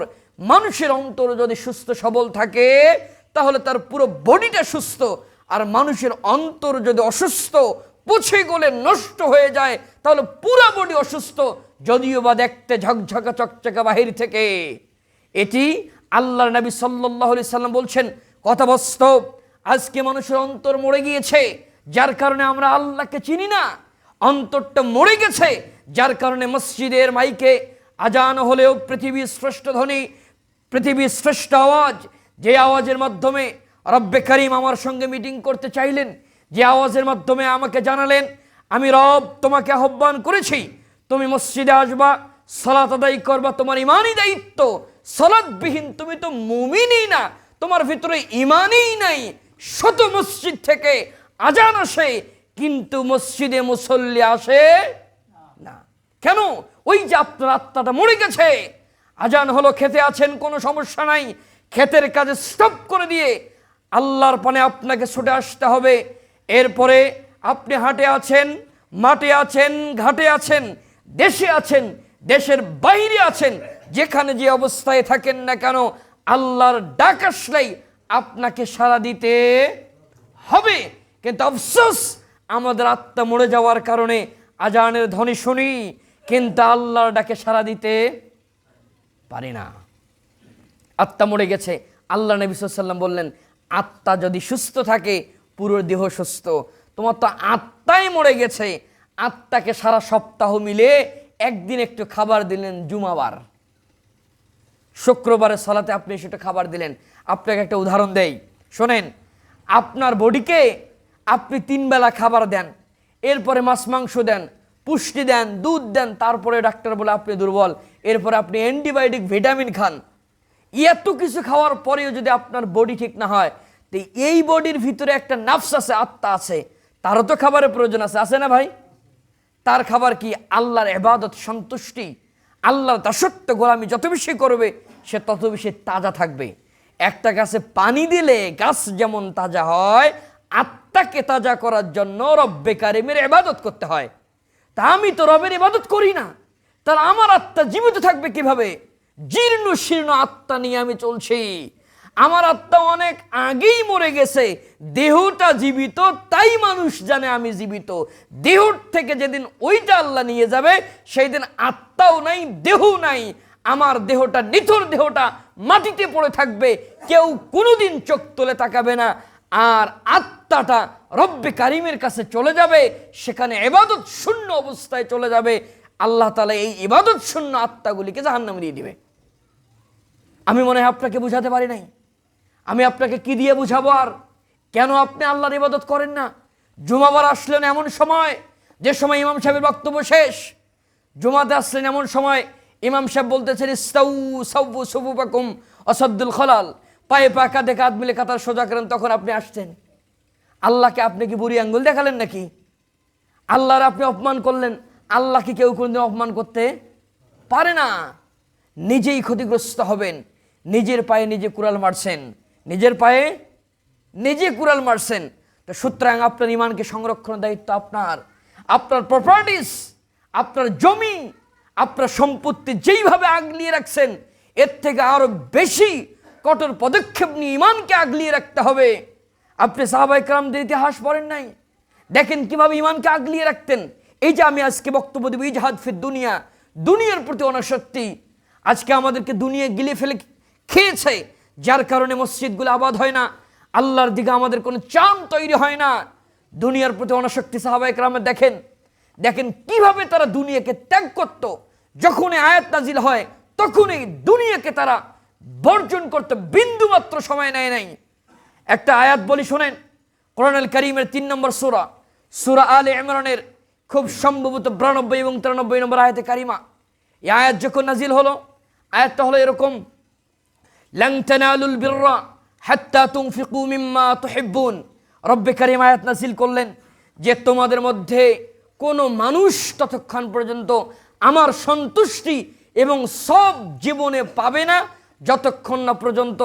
মানুষের অন্তর যদি সুস্থ সবল থাকে, তাহলে তার পুরো বডিটা সুস্থ। আর মানুষের অন্তর যদি অসুস্থ, পচে গলে নষ্ট হয়ে যায়, তাহলে পুরো বডি অসুস্থ, যদিও বা দেখতে ঝকঝকা চকচকা বাহির থেকে। এটি আল্লাহর নবী সাল্লাল্লাহু আলাইহি সাল্লাম বলছেন, কথা বাস্তব। আজকে মানুষের অন্তর মরে গিয়েছে, যার কারণে আমরা আল্লাহকে চিনি না। অন্তরটা মরে গেছে, যার কারণে মসজিদের মাইকে আজান হলেও পৃথিবীর শ্রেষ্ঠ ধ্বনি, পৃথিবীর শ্রেষ্ঠ আওয়াজ, যে আওয়াজের মাধ্যমে রব্বে করিম আমার সঙ্গে মিটিং করতে চাইলেন, যে আওয়াজের মাধ্যমে আমাকে জানালেন, আমি রব তোমাকে আহ্বান করেছি, তুমি মসজিদে আসবা, সালাত আদায় করবা, তোমার ইমানই দায়িত্ব। সালাতবিহীন তুমি তো মুমিনই না, তোমার ভিতরে ইমানই নাই। শত মসজিদ থেকে আজান আসে, কিন্তু মসজিদে মুসল্লি আসে না। কেন? ওই যে আপনার আত্মাটা মরে গেছে। আজান হলো, খেতে আছেন, কোনো সমস্যা নাই, ক্ষেতের কাজে স্টপ করে দিয়ে আল্লাহর পানে আপনাকে ছুটে আসতে হবে। এরপরে আপনি হাটে আছেন, মাঠে আছেন, ঘাটে আছেন, দেশে আছেন, দেশের বাইরে আছেন, যেখানে যে অবস্থায় থাকেন না কেন, আল্লাহর ডাক আসলেই আপনাকে সাড়া দিতে হবে। কিন্তু আফসোস, আমাদের আত্মা মরে যাওয়ার কারণে আজানের ধ্বনি শুনি, কিন্তু আল্লাহর ডাকে সাড়া দিতে পারি না। আত্মা মরে গেছে। আল্লাহ নবী সাল্লাল্লাহু আলাইহি ওয়াসাল্লাম বললেন, আত্মা যদি সুস্থ থাকে, পুরো দেহ সুস্থ। তোমার তো আত্মাই মরে গেছে। আত্মাকে সারা সপ্তাহ মিলে একদিন একটু খাবার দিলেন, জুমাবার, শুক্রবারের সালাতে আপনি সেটা খাবার দিলেন। আপনাকে একটা উদাহরণ দেই, শোনেন। আপনার বডিকে আপনি 3 বেলা খাবার দেন, এরপরে মাছ মাংস দেন, পুষ্টি দেন, দুধ দেন, তারপরে ডাক্তার বলে আপনি দুর্বল, এরপরে আপনি অ্যান্টিবায়োটিক, ভিটামিন খান। এত কিছু খাওয়ার পরেও যদি আপনার বডি ঠিক না হয়, তো এই বডির ভিতরে একটা নাফস আছে, আত্মা আছে, তারও তো খাবারের প্রয়োজন আছে না ভাই? তার খাবার কি? আল্লাহর ইবাদত, সন্তুষ্টি, আল্লাহর দাসত্ব, গোলামি যত বেশি করবে, সে তত বেশি তাজা থাকবে। একটা গাছে পানি দিলে গাছ যেমন তাজা হয়, আত্মাকে তাজা করার জন্য রব্বে কারিমের ইবাদত করতে হয়। তা আমি তো রবের ইবাদত করি না, তাহলে আমার আত্মা জীবিত থাকবে কিভাবে? জীর্ণ শীর্ণ আত্মা নিয়ে আমি চলছি। আমার আত্মা অনেক আগেই মরে গেছে, দেহটা জীবিত, তাই মানুষ জানে আমি জীবিত। দেহ থেকে যেদিন ওইটা আল্লাহ নিয়ে যাবে, সেই দিন আত্মাও নাই, দেহ নাই। আমার দেহটা, নিথর দেহটা মাটিতে পড়ে থাকবে, কেউ কোনোদিন চোখ তুলে তাকাবে না। আর আত্মাটা রব্বে কারিমের কাছে চলে যাবে, সেখানে ইবাদত শূন্য অবস্থায় চলে যাবে। আল্লাহ তাআলা এই ইবাদত শূন্য আত্মাগুলিকে জাহান্নামে দিয়ে দিবে। আমি মনে হয় আপনাকে বুঝাতে পারি নাই। আমি আপনাকে কি দিয়ে বুঝাবো? আর কেন আপনি আল্লাহর ইবাদত করেন না? জুমাবার আসলেন এমন সময়, যে সময় ইমাম সাহেবের বক্তব্য শেষ। জুমাতে আসলেন এমন সময়, ইমাম সাহেব বলতেছেন, ইস্তাউ সাউফু সুফুফাকুম অসাদ্দুল খলাল, পায়ে পা, কাঁধে কাঁধ মিলে কাতার সোজা করেন, তখন আপনি আসছেন। আল্লাহকে আপনি কি বুড়ি আঙ্গুল দেখালেন নাকি? আল্লাহর আপনি অপমান করলেন। আল্লাহকে কেউ কোনোদিন অপমান করতে পারে না। নিজেই ক্ষতিগ্রস্ত হবেন। নিজের পায়ে নিজে কুড়াল মারছেন, নিজের পায়ে নিজে কুড়াল মারছেন। তো সুতরাং আপনার ইমানকে সংরক্ষণের দায়িত্ব আপনার। আপনার প্রপার্টিস, আপনার জমি, আপনার সম্পত্তি যেইভাবে আগলিয়ে রাখছেন, এর থেকে আরো বেশি কঠোর পদক্ষেপ নিয়ে ইমানকে আগলিয়ে রাখতে হবে। আপনি সাহাবায়ে কেরামদের ইতিহাস পড়েন নাই? দেখেন কিভাবে ইমানকে আগলিয়ে রাখতেন। এই যে আমি আজকে বক্তব্য দেব, ইজহাদ ফিদ দুনিয়া, দুনিয়ার প্রতি অনাসক্তি। আজকে আমাদেরকে দুনিয়া গিলে ফেলে খেয়েছে, যার কারণে মসজিদগুলো আবাদ হয় না, আল্লাহর দিকে আমাদের কোনো চান তৈরি হয় না। দুনিয়ার প্রতি অনাসক্তি সাহাবায়ে কেরামের দেখেন, দেখেন কিভাবে তারা দুনিয়াকে ত্যাগ করত। যখনই আয়াত নাজিল হয়, তখনই দুনিয়াকে তারা বর্জন করতে বিন্দু মাত্র সময় নেয় নাই। একটা আয়াত বলি শোনেন, কোরআনুল কারীমের 3 নম্বর সূরা, সূরা আলে ইমরানের খুব সম্ভবত 92 এবং 93 নম্বর আয়াতে কারিমা। এই আয়াত যখন নাজিল হলো, আয়াতটা হলো এরকম, লান তানালুল বিররা হাত্তা তুনফিকু মিম্মা তুহিব্বুন। রব্বে কারীম আয়াত নাজিল করলেন যে তোমাদের মধ্যে কোনো মানুষ ততক্ষণ পর্যন্ত আমার সন্তুষ্টি এবং সব জীবনে পাবে না, যতক্ষণ না পর্যন্ত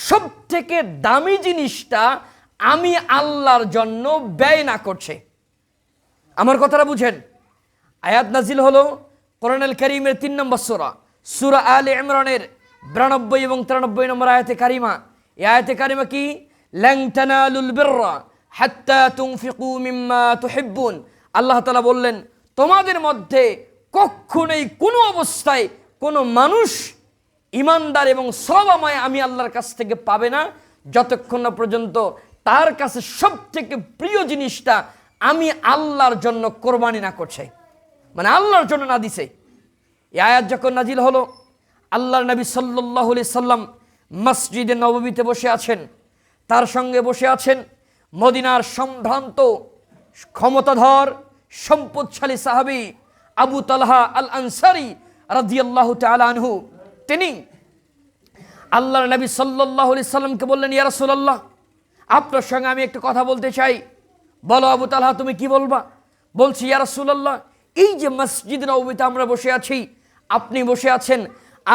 সব থেকে দামি জিনিসটা আমি আল্লাহর জন্য ব্যয় না করছে। আমার কথাটা বুঝেন। আয়াত নাজিল হলো কোরআনুল কারীমের 3 নম্বর সূরা, সূরা আলে ইমরানের 92 এবং 93 নম্বর আয়াতে কারিমা। এই আয়াতে কারিমা কি? লান তানালুল বিররা হাত্তা তুনফিকু মিম্মা তুহিব্বুন। আল্লাহ তাআলা বললেন, তোমাদের মধ্যে কখনোই কোনো অবস্থায় কোনো মানুষ ইমানদার এবং সওয়াবময় আমি আল্লাহর কাছ থেকে পাবে না যতক্ষণ না পর্যন্ত তার কাছে সবথেকে প্রিয় জিনিসটা আমি আল্লাহর জন্য কোরবানি না করছে, মানে আল্লাহর জন্য না দিছে। এই আয়াত যখন নাজিল হলো, আল্লাহর নবী সাল্লাল্লাহু আলাইহি সাল্লাম মসজিদে নববীতে বসে আছেন, তার সঙ্গে বসে আছেন মদিনার সম্ভ্রান্ত ক্ষমতাধর সম্পদশালী সাহাবী আবু তালহা আল আনসারী রাদিয়াল্লাহু তাআলা আনহু। তিনি আল্লাহর নবী সাল্লাল্লাহু আলাইহি সাল্লামকে বললেন, ইয়া রাসূলুল্লাহ, আপনার সঙ্গে আমি একটু কথা বলতে চাই। বলো আবু তালহা, তুমি কি বলবা? বলছি, ইয়া রাসূলুল্লাহ, এই যে মসজিদ নববীতে আমরা বসে আছি, আপনি বসে আছেন,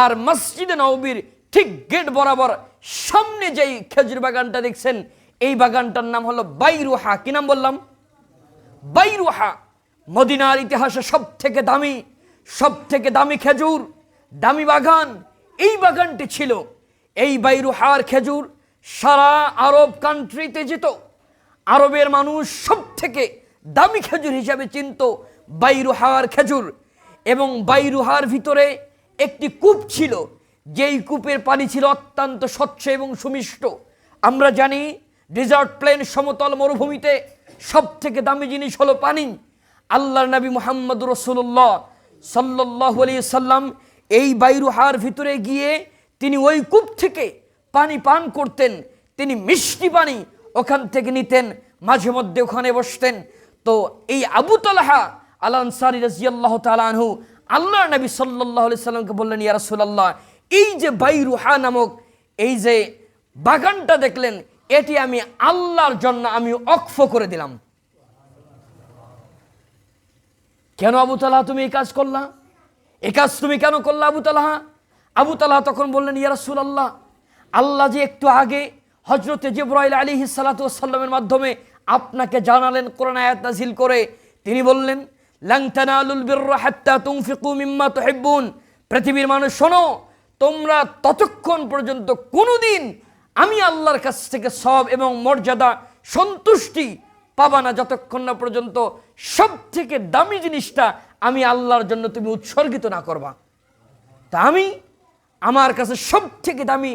আর মসজিদে নববীর ঠিক গেট বরাবর সামনে যেই খেজুর বাগানটা দেখছেন, এই বাগানটার নাম হলো বাইরুহা। কি নাম বললাম? বাইরুহা। মদিনার ইতিহাসে সব থেকে দামি খেজুর, দামি বাগান এই বাগানটি ছিল। এই বাইরুহার খেজুর সারা আরব কান্ট্রিতে যেত। আরবের মানুষ সব থেকে দামি খেজুর হিসাবে চিনত বাইরুহার খেজুর। এবং বাইরুহার ভিতরে একটি কূপ ছিল, যেই কূপের পানি ছিল অত্যন্ত স্বচ্ছ এবং সুমিষ্ট। আমরা জানি ডেজার্ট প্লেন, সমতল মরুভূমিতে সব থেকে দামি জিনিস হলো পানি। আল্লাহর নবী মুহাম্মদ রাসূলুল্লাহ সাল্লাল্লাহু আলাইহি সাল্লাম এই বাইরুহার ভিতরে গিয়ে তিনি ওই কূপ থেকে পানি পান করতেন। তিনি মিষ্টি পানি ওখান থেকে নিতেন, মাঝে মধ্যে ওখানে বসতেন। তো এই আবু তালহা আল আনসারী রাদিয়াল্লাহু তাআলা আনহু আল্লাহর নবী সাল্লাল্লাহু আলাইহি সাল্লামকে বললেন, ইয়া রাসূলুল্লাহ, এই যে বাইরুহা নামক এই যে বাগানটা দেখলেন, এটি আমি আল্লাহর জন্য আমি ওয়াকফ করে দিলাম। কেন আবু তালহা তুমি এই কাজ করলা? এই কাজ তুমি কেন করলা আবু তালহা? আবু তালহা তখন বললেন, ইয়া রাসূলুল্লাহ, আল্লাহ যে একটু আগে হযরতে জিবরাইল আলাইহিস সালাতু ওয়াস সালামের মাধ্যমে আপনাকে জানালেন কোরআন আয়াত নাযিল করে, তিনি বললেন, লান তানালুল বিররা হাত্তা তুনফিকু মিম্মা তুহিব্বুন। পৃথিবীর মানুষ শোনো, তোমরা ততক্ষণ পর্যন্ত কোনোদিন আমি আল্লাহর কাছ থেকে সওয়াব এবং মর্যাদা, সন্তুষ্টি পাবা না যতক্ষণ না পর্যন্ত সব থেকে দামি জিনিসটা আমি আল্লাহর জন্য তুমি উৎসর্গিত না করবা। তা আমি আমার কাছে সব থেকে দামি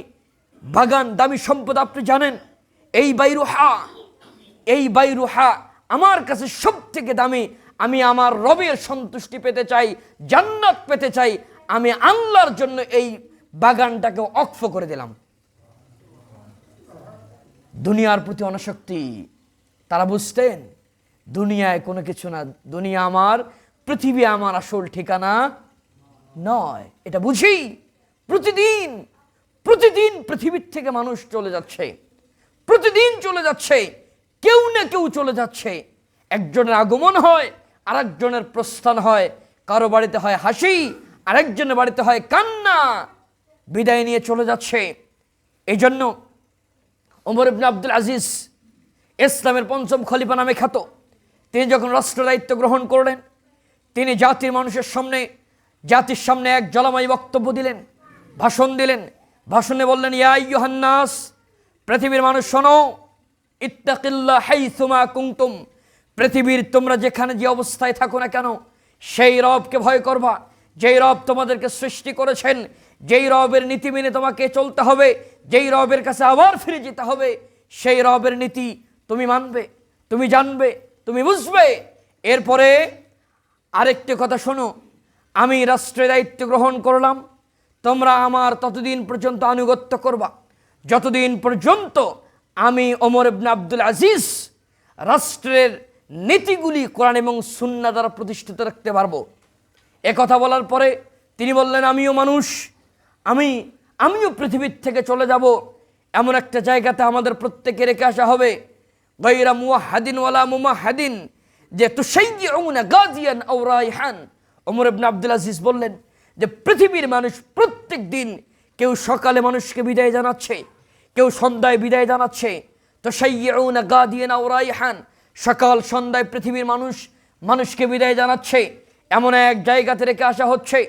বাগান, দামি সম্পদ আপনি জানেন, এই বাইরুহা আমার কাছে সব থেকে দামি। আমি আমার রবের সন্তুষ্টি পেতে চাই, জান্নাত পেতে চাই, আমি আল্লাহর জন্য এই বাগানটাকে ওয়াকফ করে দিলাম। দুনিয়ার প্রতি অনাসক্তি। তারা বুঝতেন দুনিয়ায় কোনো কিছু না, দুনিয়া আমার, পৃথিবী আমার আসল ঠিকানা নয়। এটা বুঝি। প্রতিদিন পৃথিবীর থেকে মানুষ চলে যাচ্ছে, প্রতিদিন চলে যাচ্ছে, কেউ না কেউ চলে যাচ্ছে। একজনের আগমন হয়, আরেকজনের প্রস্থান হয়। কারো বাড়িতে হয় হাসি, আরেকজনের বাড়িতে হয় কান্না। বিদায় নিয়ে চলে যাচ্ছে। এই জন্য ওমর ইবনে আব্দুল আজিজ, ইসলামের পঞ্চম খলিফা নামে খ্যাত, তিনি যখন রাষ্ট্র দায়িত্ব গ্রহণ করলেন, তিনি জাতির সামনে এক জলময় বক্তব্য দিলেন, ভাষণ দিলেন। ভাষণে বললেন, ইয়া আইয়ুহান নাস, পৃথিবীর মানুষ শোনো, ইত্তাকিল্লাহ হাইসুমা কুনতুম, পৃথিবীর তোমরা যেখানে যে অবস্থায় থাকো না কেন, সেই রবকে ভয় করবা, যেই রব তোমাদেরকে সৃষ্টি করেছেন, যেই রবের নীতি মেনে তোমাকে চলতে হবে, যেই রবের কাছে আবার ফিরে যেতে হবে, সেই রবের নীতি তুমি মানবে, তুমি জানবে, তুমি বুঝবে। এরপরে আরেকটি কথা শোনো, আমি রাষ্ট্রের দায়িত্ব গ্রহণ করলাম, তোমরা আমার ততদিন পর্যন্ত আনুগত্য করবা যতদিন পর্যন্ত আমি ওমর ইবনে আব্দুল আজিজ রাষ্ট্রের নীতিগুলি কোরআন এবং সুন্নাহ দ্বারা প্রতিষ্ঠিত রাখতে পারবো। কথা বলার পরে তিনি বললেন, আমিও মানুষ, আমিও পৃথিবীর থেকে চলে যাব, এমন একটা জায়গাতে আমাদের প্রত্যেকে রেখে আসা হবে, গায়রা মুওয়াহ্হিদিন ওয়ালা মুমাহ্হিদিন, যে তুশাইয়ুনা গাজিয়ান আও রাইহান। ওমর ইবনে আব্দুল আজিজ বললেন যে পৃথিবীর মানুষ প্রত্যেক দিন, কেউ সকালে মানুষকে বিদায় জানাচ্ছে, কেউ সন্ধ্যায় বিদায় জানাচ্ছে। তুশাইয়ুনা গাজিয়ান আও রাইহান, সকাল সন্ধ্যায় পৃথিবীর মানুষকে বিদায় জানাচ্ছে। এমন এক জায়গাতে রেখে আসা হচ্ছে,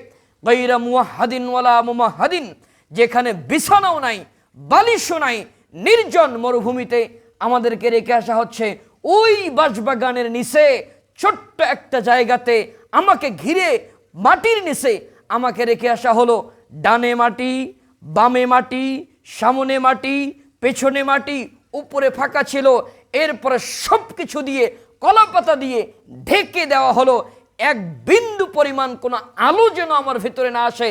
গায়রা মুওয়াহ্হিদিন ওয়ালা মুমাহ্হিদিন, যেখানে বিছানাও নাই, বালিশও নাই, নির্জন মরুভূমিতে আমাদেরকে রেখে আসা হচ্ছে। ওই বাঁশবাগানের নিচে ছোট্ট একটা জায়গাতে আমাকে ঘিরে মাটির নিচে আমাকে রেখে আসা হলো। ডানে মাটি, বামে মাটি, সামনে মাটি, পেছনে মাটি, উপরে ফাঁকা ছিল। এরপরে সব কিছু দিয়ে কলাপাতা দিয়ে ঢেকে দেওয়া হলো। এক বিন্দু পরিমাণ কোনো আলো যেন আমার ভিতরে না আসে,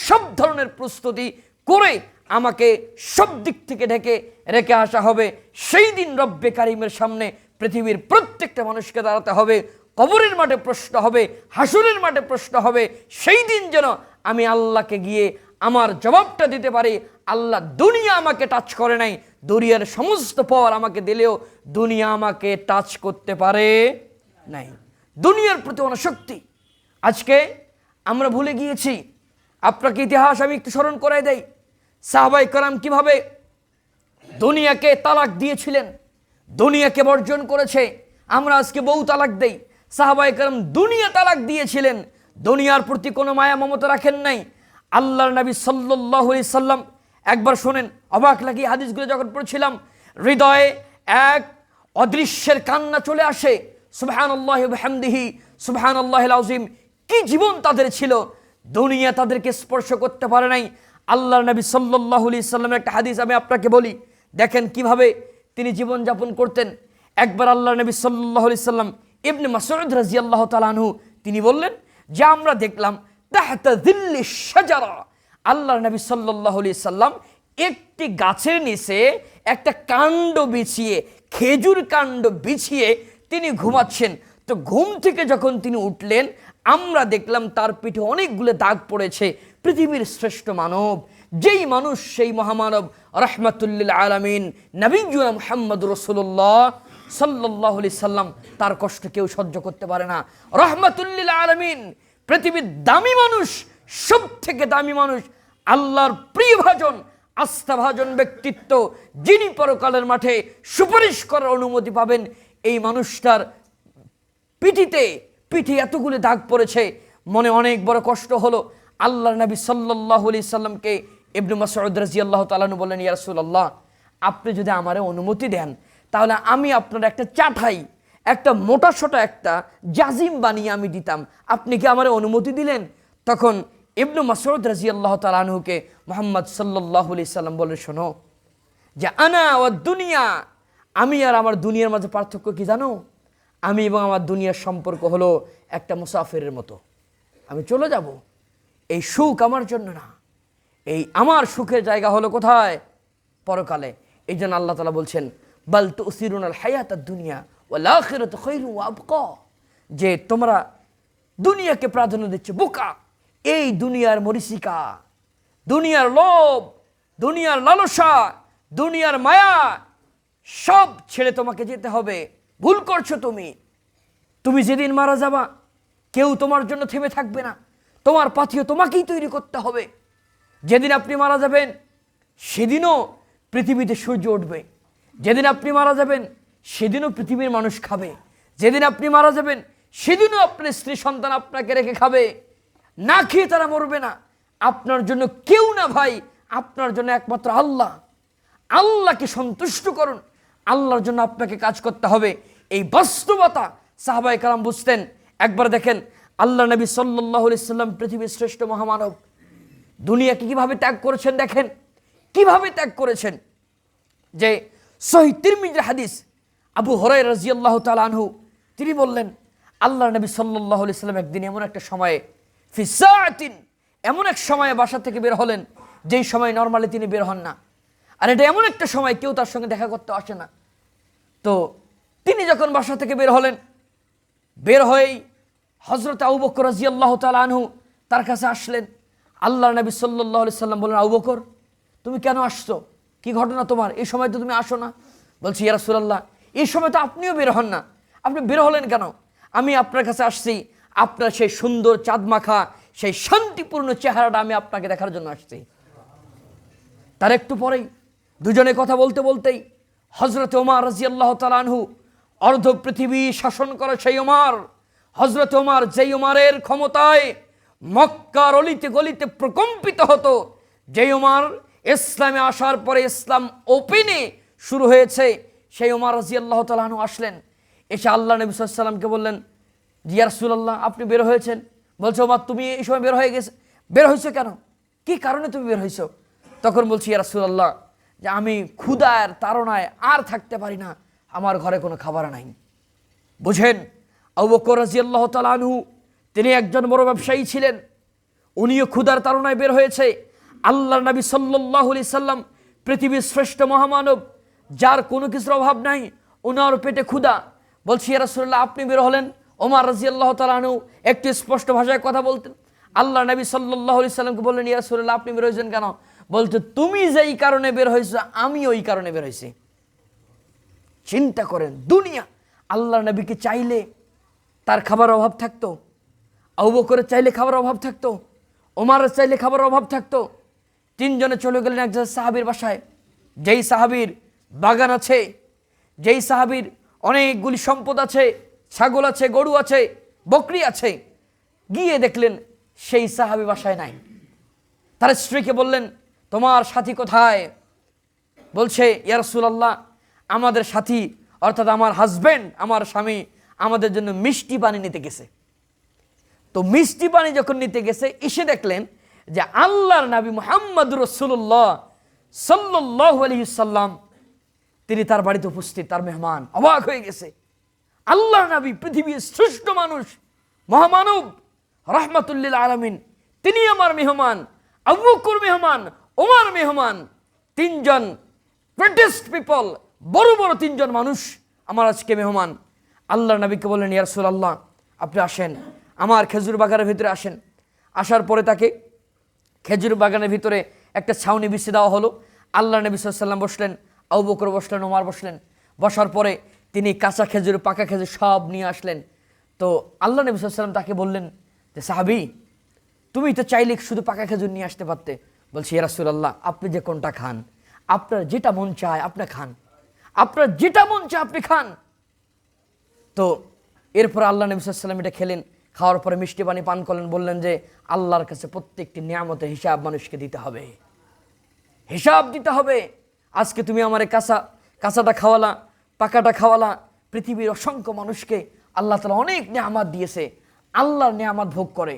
সব ধরনের প্রস্তুতি করে আমাকে সব দিক থেকে ঢেকে রেখে আসা হবে। সেই দিন রব্বে কারিমের সামনে পৃথিবীর প্রত্যেকটা মানুষকে দাঁড়াতে হবে। কবরের মাঠে প্রশ্ন হবে, হাসরের মাঠে প্রশ্ন হবে। সেই দিন যেন আমি আল্লাহকে গিয়ে আমার জবাবটা দিতে পারি, আল্লাহ দুনিয়া আমাকে টাচ করে নাই, দুনিয়ার সমস্ত পাওয়ার আমাকে দিলেও দুনিয়া আমাকে টাচ করতে পারে নাই। দুনিয়ার প্রতি অনাসক্তি আজকে আমরা ভুলে গিয়েছি। আপনাকে ইতিহাস আমি একটু স্মরণ করাই দেই। সাহাবায়ে কেরাম কিভাবে দুনিয়াকে তালাক দিয়েছিলেন, দুনিয়াকে বর্জন করেছে। আমরা আজকে বহু তালাক দেই। সাহাবায়ে কেরাম দুনিয়া তালাক দিয়েছিলেন, দুনিয়ার প্রতি কোনো মায়া মমতা রাখেন নাই। আল্লাহর নবী সাল্লাল্লাহু আলাইহি সাল্লাম, একবার শোনেন, অবাক লাগে হাদিসগুলো যখন পড়ছিলাম, হৃদয়ে এক অদৃশ্যের কান্না চলে আসে। সুবহানাল্লাহি ওয়া বিহামদিহি সুবহানাল্লাহিল আযীম। কি জীবন তাদের ছিল, দুনিয়া তাদেরকে স্পর্শ করতে পারে নাই। আল্লাহর নবী সাল্লাল্লাহু আলাইহি সাল্লামের একটা হাদিস আমি আপনাকে বলি, দেখেন কিভাবে তিনি জীবন যাপন করতেন। একবার আল্লাহর নবী সাল্লাল্লাহু আলাইহি সাল্লাম ইবনে মাসউদ রাদিয়াল্লাহু তাআলা আনহু তিনি বললেন যে আমরা দেখলাম তাহতা যিল্লিশ শাজারা, আল্লাহর নবী সাল্লাল্লাহু আলাইহি সাল্লাম একটি গাছের নিচে একটা কাণ্ড বিছিয়ে, খেজুর কাণ্ড বিছিয়ে তিনি ঘুমাচ্ছেন। তো ঘুম থেকে যখন তিনি উঠলেন, আমরা দেখলাম তার পিঠে অনেকগুলো দাগ পড়েছে। পৃথিবীর শ্রেষ্ঠ মানব, যেই মানুষ সেই মহামানব রাহমাতুল আলামিন নবিয়্যুনা মুহাম্মদুর রাসূলুল্লাহ সাল্লাল্লাহু আলাইহি সাল্লাম, তার কষ্ট কেউ সহ্য করতে পারে না। রাহমাতুল আলামিন, পৃথিবীর দামি মানুষ, সব থেকে দামি মানুষ, আল্লাহর প্রিয়ভাজন, আস্থাভাজন ব্যক্তিত্ব, যিনি পরকালের মাঠে সুপারিশ করার অনুমতি পাবেন। এই মানুষটার পিঠে এতগুলো দাগ পড়েছে, মনে অনেক বড় কষ্ট হলো। আল্লাহর নবী সাল্লাল্লাহু আলাইহি সাল্লামকে ইবনে মাসউদ রাদিয়াল্লাহু তাআলা আনহু বললেন, ইয়া রাসূলুল্লাহ, আপনি যদি আমারে অনুমতি দেন তাহলে আমি আপনার একটা চাটাই, একটা মোটা সোটা একটা জাজিম বানিয়ে আমি দিতাম, আপনি কি আমারে অনুমতি দিলেন? তখন ইবনে মাসউদ রাদিয়াল্লাহু তাআলা আনহুকে মুহাম্মদ সাল্লাল্লাহু আলাইহি সাল্লাম বলে, শোনো, যে আনা ওয়া দুনিয়া, আমি আর আমার দুনিয়ার মাঝে পার্থক্য কি জানো? আমি এবং আমার দুনিয়ার সম্পর্ক হলো একটা মুসাফিরের মতো, আমি চলে যাব। এই সুখ আমার জন্য না, এই আমার সুখের জায়গা হলো কোথায়? পরকালে। এই জন্য আল্লাহ তাআলা বলছেন, বাল তুসিরুনাল হায়াতাদ দুনিয়া ওয়াল আখিরাতু খায়রুন ওয়া আবকা, যে তোমরা দুনিয়াকে প্রাধান্য দিচ্ছ। বোকা, এই দুনিয়ার মরিচিকা, দুনিয়ার লোভ, দুনিয়ার লালসা, দুনিয়ার মায়া সব ছেড়ে তোমাকে যেতে হবে। ভুল করছো তুমি যেদিন মারা যাবা কেউ তোমার জন্য থেমে থাকবে না, তোমার পাথিও তোমাকেই তৈরি করতে হবে। যেদিন আপনি মারা যাবেন সেদিনও পৃথিবীতে সূর্য উঠবে, যেদিন আপনি মারা যাবেন সেদিনও পৃথিবীর মানুষ খাবে, যেদিন আপনি মারা যাবেন সেদিনও আপনার স্ত্রী সন্তান আপনাকে রেখে খাবে, না খেয়ে তারা মরবে না। আপনার জন্য কেউ না ভাই, আপনার জন্য একমাত্র আল্লাহ। আল্লাহকে সন্তুষ্ট করুন, আল্লাহর জন্য আপনাকে কাজ করতে হবে। এই বাস্তবতা সাহাবায়ে কেরাম বুঝতেন। একবার দেখেন, আল্লাহ নবী সাল্লাল্লাহু আলাইহি সাল্লাম পৃথিবীর শ্রেষ্ঠ মহামানব, দুনিয়াকে কিভাবে ত্যাগ করেছেন, দেখেন কিভাবে ত্যাগ করেছেন। যে সহিহ তিরমিজির হাদিস, আবু হুরায়রা রাদিয়াল্লাহু তাআলা আনহু তিনি বললেন, আল্লাহ নবী সাল্লাল্লাহু আলাইহি সাল্লাম একদিন এমন একটা সময়ে, ফি সাআতিন, এমন এক সময়ে বাসা থেকে বের হলেন যেই সময় নরমালি তিনি বের হন না। আর এটা এমন একটা সময় কেউ তার সঙ্গে দেখা করতে আসে না। তো তিনি যখন বাসা থেকে বের হলেন, বের হয়েই হযরত আবু বকর রাদিয়াল্লাহু তাআলা আনহু তার কাছে আসলেন। আল্লাহর নবী সাল্লাল্লাহু আলাইহি সাল্লাম বললেন, আবু বকর, তুমি কেন আসছো? কি ঘটনা তোমার? এই সময় তো তুমি আসো না। বলছি, ইয়া রাসূলুল্লাহ, এই সময় তো আপনিও বের হন না, আপনি বের হলেন কেন? আমি আপনার কাছে আসছি, আপনার সেই সুন্দর চাঁদ মাখা, সেই শান্তিপূর্ণ চেহারাটা আমি আপনাকে দেখার জন্য আসছি। তার একটু পরেই দুজনে কথা বলতে বলতেই হযরত ওমর রাদিয়াল্লাহু তাআলা আনহু, অর্ধ পৃথিবী শাসন করা সেই ওমর, হযরত ওমর, যেই ওমরের ক্ষমতায় মক্কার অলিতে গলিতে প্রকম্পিত হতো, যেই ওমর ইসলামে আসার পরে ইসলাম ওপেনে শুরু হয়েছে, সেই ওমর রাদিয়াল্লাহু তাআলা আনহু আসলেন। এসে আল্লাহ নবী সাল্লাল্লাহু আলাইহি ওয়াসাল্লামকে বললেন, ইয়া রাসূলুল্লাহ, আপনি বের হয়েছেন। বলছে, ওমর তুমি এই সময় বের হয়েছো কেন? কি কারণে তুমি বের হয়েছো? তখন বলছি, ইয়া রাসূলুল্লাহ, যে আমি ক্ষুধার তাড়নায় আর থাকতে পারি না, আমার ঘরে কোনো খাবার নাই। বুঝেন, আবু বকর রাদিয়াল্লাহু তাআলা আনহু তিনি একজন বড় ব্যবসায়ী ছিলেন, উনিও ক্ষুধার তাড়নায় বের হয়েছে। আল্লাহর নবী সাল্লাল্লাহু আলাইহি সাল্লাম পৃথিবীর শ্রেষ্ঠ মহামানব, যার কোনো কিছুর অভাব নাই, ওনার পেটে ক্ষুধা। বলছি, ইয়া রাসূলুল্লাহ, আপনি বের হলেন। ওমর রাদিয়াল্লাহু তাআলা আনহু একটু স্পষ্ট ভাষায় কথা বলতেন। আল্লাহ নবী সাল্লাল্লাহু আলাইহি সাল্লামকে বললেন, ইয়া রাসূলুল্লাহ, আপনি বের হয়েছেন কেন? বলতে, তুমি যেই কারণে বের হয়েছো আমি ওই কারণে বের হয়েছি। চিন্তা করেন, দুনিয়া। আল্লাহ নবীকে চাইলে তার খাবার অভাব থাকতো, আবু বকরের চাইলে খাবার অভাব থাকতো, ওমরের চাইলে খাবার অভাব থাকতো। তিনজনে চলে গেলেন একজন সাহাবীর বাসায়, যেই সাহাবীর বাগান আছে, যেই সাহাবীর অনেকগুলি সম্পদ আছে, ছাগল আছে, গরু আছে, বকরি আছে। গিয়ে দেখলেন সেই সাহাবী বাসায় নাই। তার স্ত্রীকে বললেন, তোমার সাথী কোথায়? বলছে, ইয়া রাসূলুল্লাহ, আমাদের সাথী অর্থাৎ আমার হাজবেন্ড, আমার স্বামী আমাদের জন্য মিষ্টি পানি নিতে গেছে। তো মিষ্টি পানি যখন নিতে গেছে, এসে দেখলেন যে আল্লাহর নবী মুহাম্মদুর রাসূলুল্লাহ সাল্লাল্লাহু আলাইহি সাল্লাম তিনি তার বাড়িতে উপস্থিত, তার মেহমান। অবাক হয়ে গেছে, আল্লাহর নবী পৃথিবীর শ্রেষ্ঠ মানুষ, মহামানব, রাহমাতুল লিল আলামিন, তিনি আমার মেহমান। আবু বকর মেহমান, ওমর মেহমান, তিনজন গ্রেটেস্ট পিপল, বড় বড় তিনজন মানুষ আমার আজকে মেহমান। আল্লাহর নবীকে বললেন, ইয়া রাসূলুল্লাহ, আপনি আসেন, আমার খেজুর বাগানের ভিতরে আসেন। আসার পরে তাকে খেজুর বাগানের ভিতরে একটা ছাউনি বিছিয়ে দেওয়া হলো। আল্লাহ নবী সাল্লাল্লাহু আলাইহি ওয়াসাল্লাম বসলেন, আবু বকর বসলেন, ওমর বসলেন। বসার পরে তিনি কাঁচা খেজুর, পাকা খেজুর সব নিয়ে আসলেন। তো আল্লাহ নবী সাল্লাল্লাহু আলাইহি ওয়াসাল্লাম তাকে বললেন যে, সাহাবী, তুমি তো চাইলে শুধু পাকা খেজুর নিয়ে আসতে পারতে। বলছি, ইয়া রাসূলুল্লাহ, আপনি যে কোনটা খান, আপনার যেটা মন চায় আপনি খান, আপনার যেটা মন চায় আপনি খান। তো এরপর আল্লাহ নবী সাল্লাল্লাহু আলাইহি ওয়াসাল্লাম এটা খেলেন। খাওয়ার পরে মিষ্টি পানি পান করলেন। বললেন যে আল্লাহর কাছে প্রত্যেকটি নিয়ামতের হিসাব মানুষকে দিতে হবে, হিসাব দিতে হবে। আজকে তুমি আমার কাঁচাটা খাওয়ালা, পাকাটা খাওয়ালা, পৃথিবীর অসংখ্য মানুষকে আল্লাহ তাআলা অনেক নিয়ামত দিয়েছে, আল্লাহর নিয়ামত ভোগ করে।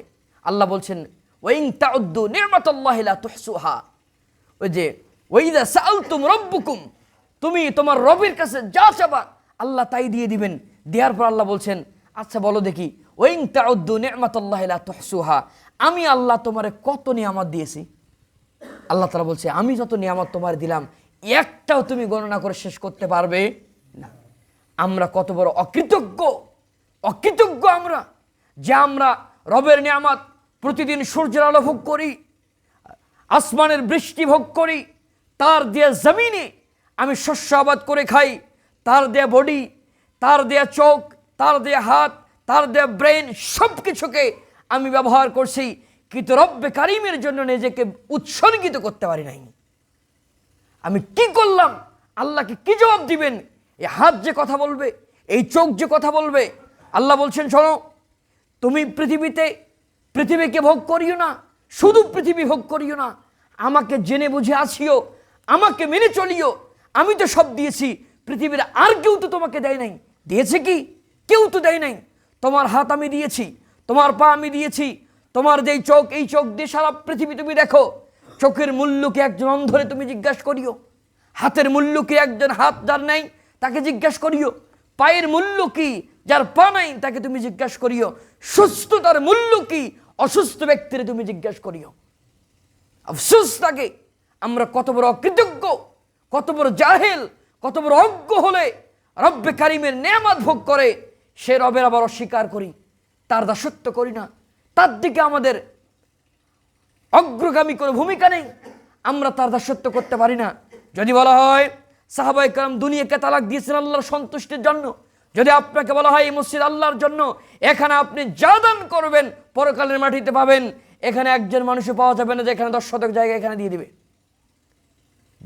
আল্লাহ বলছেন, ওয়াইন তাউদ্দু নি'মাতাল্লাহি লা তুহসুহা, ওই যে ওয়াইদা সাআলতুম রাব্বুকুম, তুমি তোমার রবের কাছে যা চাবা আল্লাহ তাই দিয়ে দিবেন। দেওয়ার পর আল্লাহ বলছেন, আচ্ছা বলো দেখি, ওয়াইন তাউদ্দু নি'মাতাল্লাহি লা তুহসুহা, আমি আল্লাহ তোমারে কত নিয়ামত দিয়েছি। আল্লাহ তাআলা বলছে, আমি যত নিয়ামত তোমার দিলাম একটাও তুমি গণনা করে শেষ করতে পারবে না। আমরা কত বড় অকৃতজ্ঞ আমরা, যে আমরা রবের নিয়ামত প্রতিদিন সূর্যের আলো ভোগ করি, আসমানের বৃষ্টি ভোগ করি, তার দেয়া জমিনে আমি শস্য আবাদ করে খাই, তার দেয়া বডি, তার দেয়া চোখ, তার দেয়া হাত, তার দেয়া ব্রেন, সব কিছুকে আমি ব্যবহার করছি, কিন্তু রব্বে কারিমের জন্য নিজেকে উৎসর্গিত করতে পারি নাই। আমি কি করলাম? আল্লাহকে কি জবাব দিবেন? এই হাত যে কথা বলবে, এই চোখ যে কথা বলবে। আল্লাহ বলছেন, শোনো, তুমি পৃথিবীকে ভোগ করিও না, শুধু পৃথিবী ভোগ করিও না, আমাকে জেনে বুঝে আসিও, আমাকে মেনে চলিও। আমি তো সব দিয়েছি, পৃথিবীর আর কেউ তো তোমাকে দেয় নাই। দিয়েছে কি? কেউ তো দেয় নাই। তোমার হাত আমি দিয়েছি, তোমার পা আমি দিয়েছি, তোমার যেই চোখ, এই চোখ দিয়ে সারা পৃথিবী তুমি দেখো। চোখের মূল্য কি একজন অন্ধরে তুমি জিজ্ঞাসা করিও? হাতের মূল্য কি একজন হাত যার নাই তাকে জিজ্ঞাসা করিও? পায়ের মূল্য কি যার পা নাই তাকে তুমি জিজ্ঞাসা করিও? সুস্থতার মূল্য কি অসুস্থ ব্যক্তির তুমি জিজ্ঞাসা করিও? আফসোস থাকে, আমরা কত বড় অকৃতজ্ঞ, কত বড় জাহেল, কত বড় অজ্ঞ হলে রব্বে কারিমের নেয়ামত ভোগ করে সে রবের আবার অস্বীকার করি, তার দাসত্ব করি না, তার দিকে আমাদের অগ্রগামী কোনো ভূমিকা নেই, আমরা তার দাসত্ব করতে পারি না। যদি বলা হয় সাহাবায়ে কেরাম দুনিয়াকে তালাক দিয়েছেন আল্লাহর সন্তুষ্টির জন্য, যদি আপনাকে বলা হয় এই মসজিদ আল্লাহর জন্য, এখানে আপনি যা দান করবেন পরকালের মাটিতে পাবেন, এখানে একজন মানুষও পাওয়া যাবে না যে এখানে 10 শতক জায়গা এখানে দিয়ে দিবে।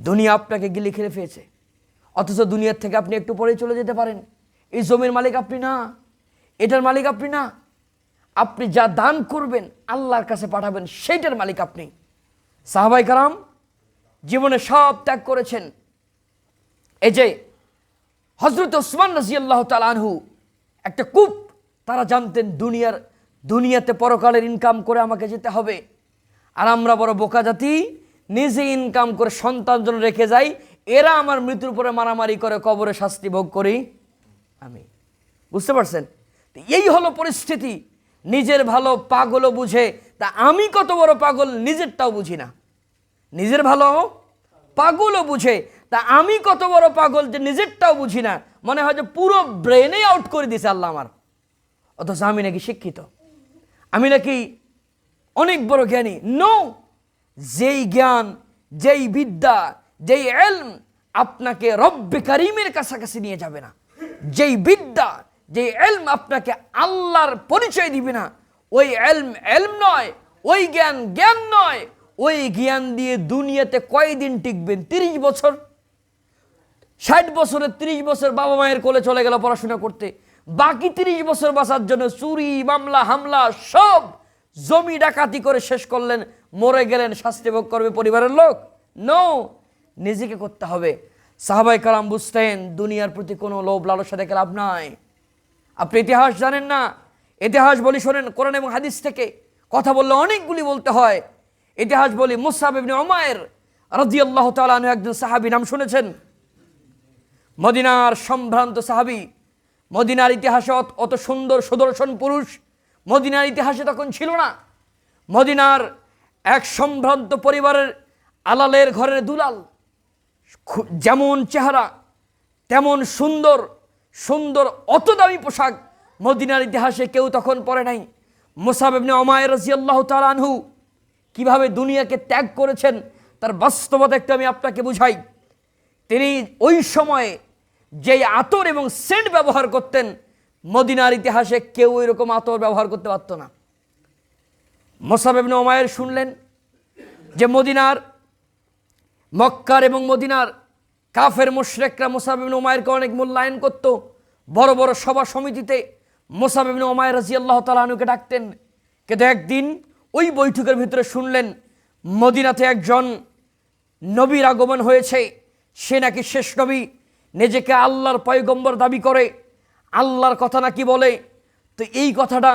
দুনিয়া আপনাকে গিলে খেলে ফেলেছে, অথচ দুনিয়ার থেকে আপনি একটু পরেই চলে যেতে পারেন। এই জমির মালিক আপনি না, এটার মালিক আপনি না। আপনি যা দান করবেন আল্লাহর কাছে পাঠাবেন, সেইটার মালিক আপনি। সাহাবায়ে কেরাম জীবনে সব ত্যাগ করেছেন। এই যে হযরত ওসমান রাদিয়াল্লাহু তাআলা আনহু একটা কূপ। তারা জানতেন দুনিয়াতে পরকালের ইনকাম করে আমাকে যেতে হবে। আর আমরা বড় বোকা জাতি, নিজে ইনকাম করে সন্তান জন্য রেখে যাই, এরা আমার মৃত্যুর উপরে মারামারি করে কবরে শাস্তি ভোগ করি আমি। বুঝতে পারছেন? এই হলো পরিস্থিতি। নিজের ভালো পাগলও বুঝে, তা আমি কত বড় পাগল নিজেরটাও বুঝি না। নিজের ভালো পাগলও বুঝে, তা আমি কত বড় পাগল যে নিজেরটাও বুঝি না। মনে হয় যে পুরো ব্রেনে আউট করে দিছে আল্লাহ আমার, অথচ আমি নাকি শিক্ষিত, আমি নাকি অনেক বড় জ্ঞানী। নো, যেই জ্ঞান, যেই বিদ্যা, যেই এলম আপনাকে রব্বে কারিমের কাছাকাছি নিয়ে যাবে না, যেই বিদ্যা, যেই এলম আপনাকে আল্লাহর পরিচয় দিবে না, ওই এলম নয়, ওই জ্ঞান নয়। ওই জ্ঞান দিয়ে দুনিয়াতে কয়দিন টিকবেন? 30 বছর। 60 বছরে 30 বছর বাবা মায়ের কোলে চলে গেল পড়াশোনা করতে, বাকি 30 বছর বাঁচার জন্য চুরি, মামলা, হামলা, সব জমি ডাকাতি করে শেষ করলেন, মরে গেলেন, শাস্তি ভোগ করবে পরিবারের লোক? নো, নিজেকে করতে হবে। সাহাবায়ে কেরাম বুঝতেন দুনিয়ার প্রতি কোনো লোভ লালসা দেখে লাভ নাই। আপনি ইতিহাস জানেন না, ইতিহাস বলি শোনেন, কোরআন এবং হাদিস থেকে কথা বললে অনেকগুলি বলতে হয়। ইতিহাস বলি, মুসআব ইবনে উমাইর রাদিয়াল্লাহু তাআলা আনহু একজন সাহাবী, নাম শুনেছেন? মদিনার সম্ভ্রান্ত সাহাবী। মদিনার ইতিহাসে অত সুন্দর সুদর্শন পুরুষ মদিনার ইতিহাসে তখন ছিল না। মদিনার এক সম্ভ্রান্ত পরিবারের আলালের ঘরের দুলাল, যেমন চেহারা তেমন সুন্দর সুন্দর অত দামি পোশাক মদিনার ইতিহাসে কেউ তখন পরে নাই। মুসআব ইবনে উমাইর রাদিয়াল্লাহু তাআলা আনহু কিভাবে দুনিয়াকে ত্যাগ করেছেন তার বাস্তবতা একটু আমি আপনাকে বুঝাই। তিনি ওই সময়ে যেই আতর এবং সেন্ট ব্যবহার করতেন, মদিনার ইতিহাসে কেউ এরকম আতর ব্যবহার করতে পারত না। মুসআব ইবনে উমাইর শুনলেন যে মক্কার এবং মদিনার কাফের মুশরিকরা মুসআব ইবনে উমাইরকে অনেক মূল্যায়ন করত। বড় বড় সভা সমিতিতে মুসআব ইবনে উমাইর রাদিয়াল্লাহু তাআলা আনহুকে ডাকতেন। কিন্তু একদিন ওই বৈঠকের ভিতরে শুনলেন মদিনাতে একজন নবীর আগমন হয়েছে, সে নাকি শেষ নবী, নিজেকে আল্লাহর পয়গম্বর দাবি করে, আল্লাহর কথা নাকি বলে। তো এই কথাটা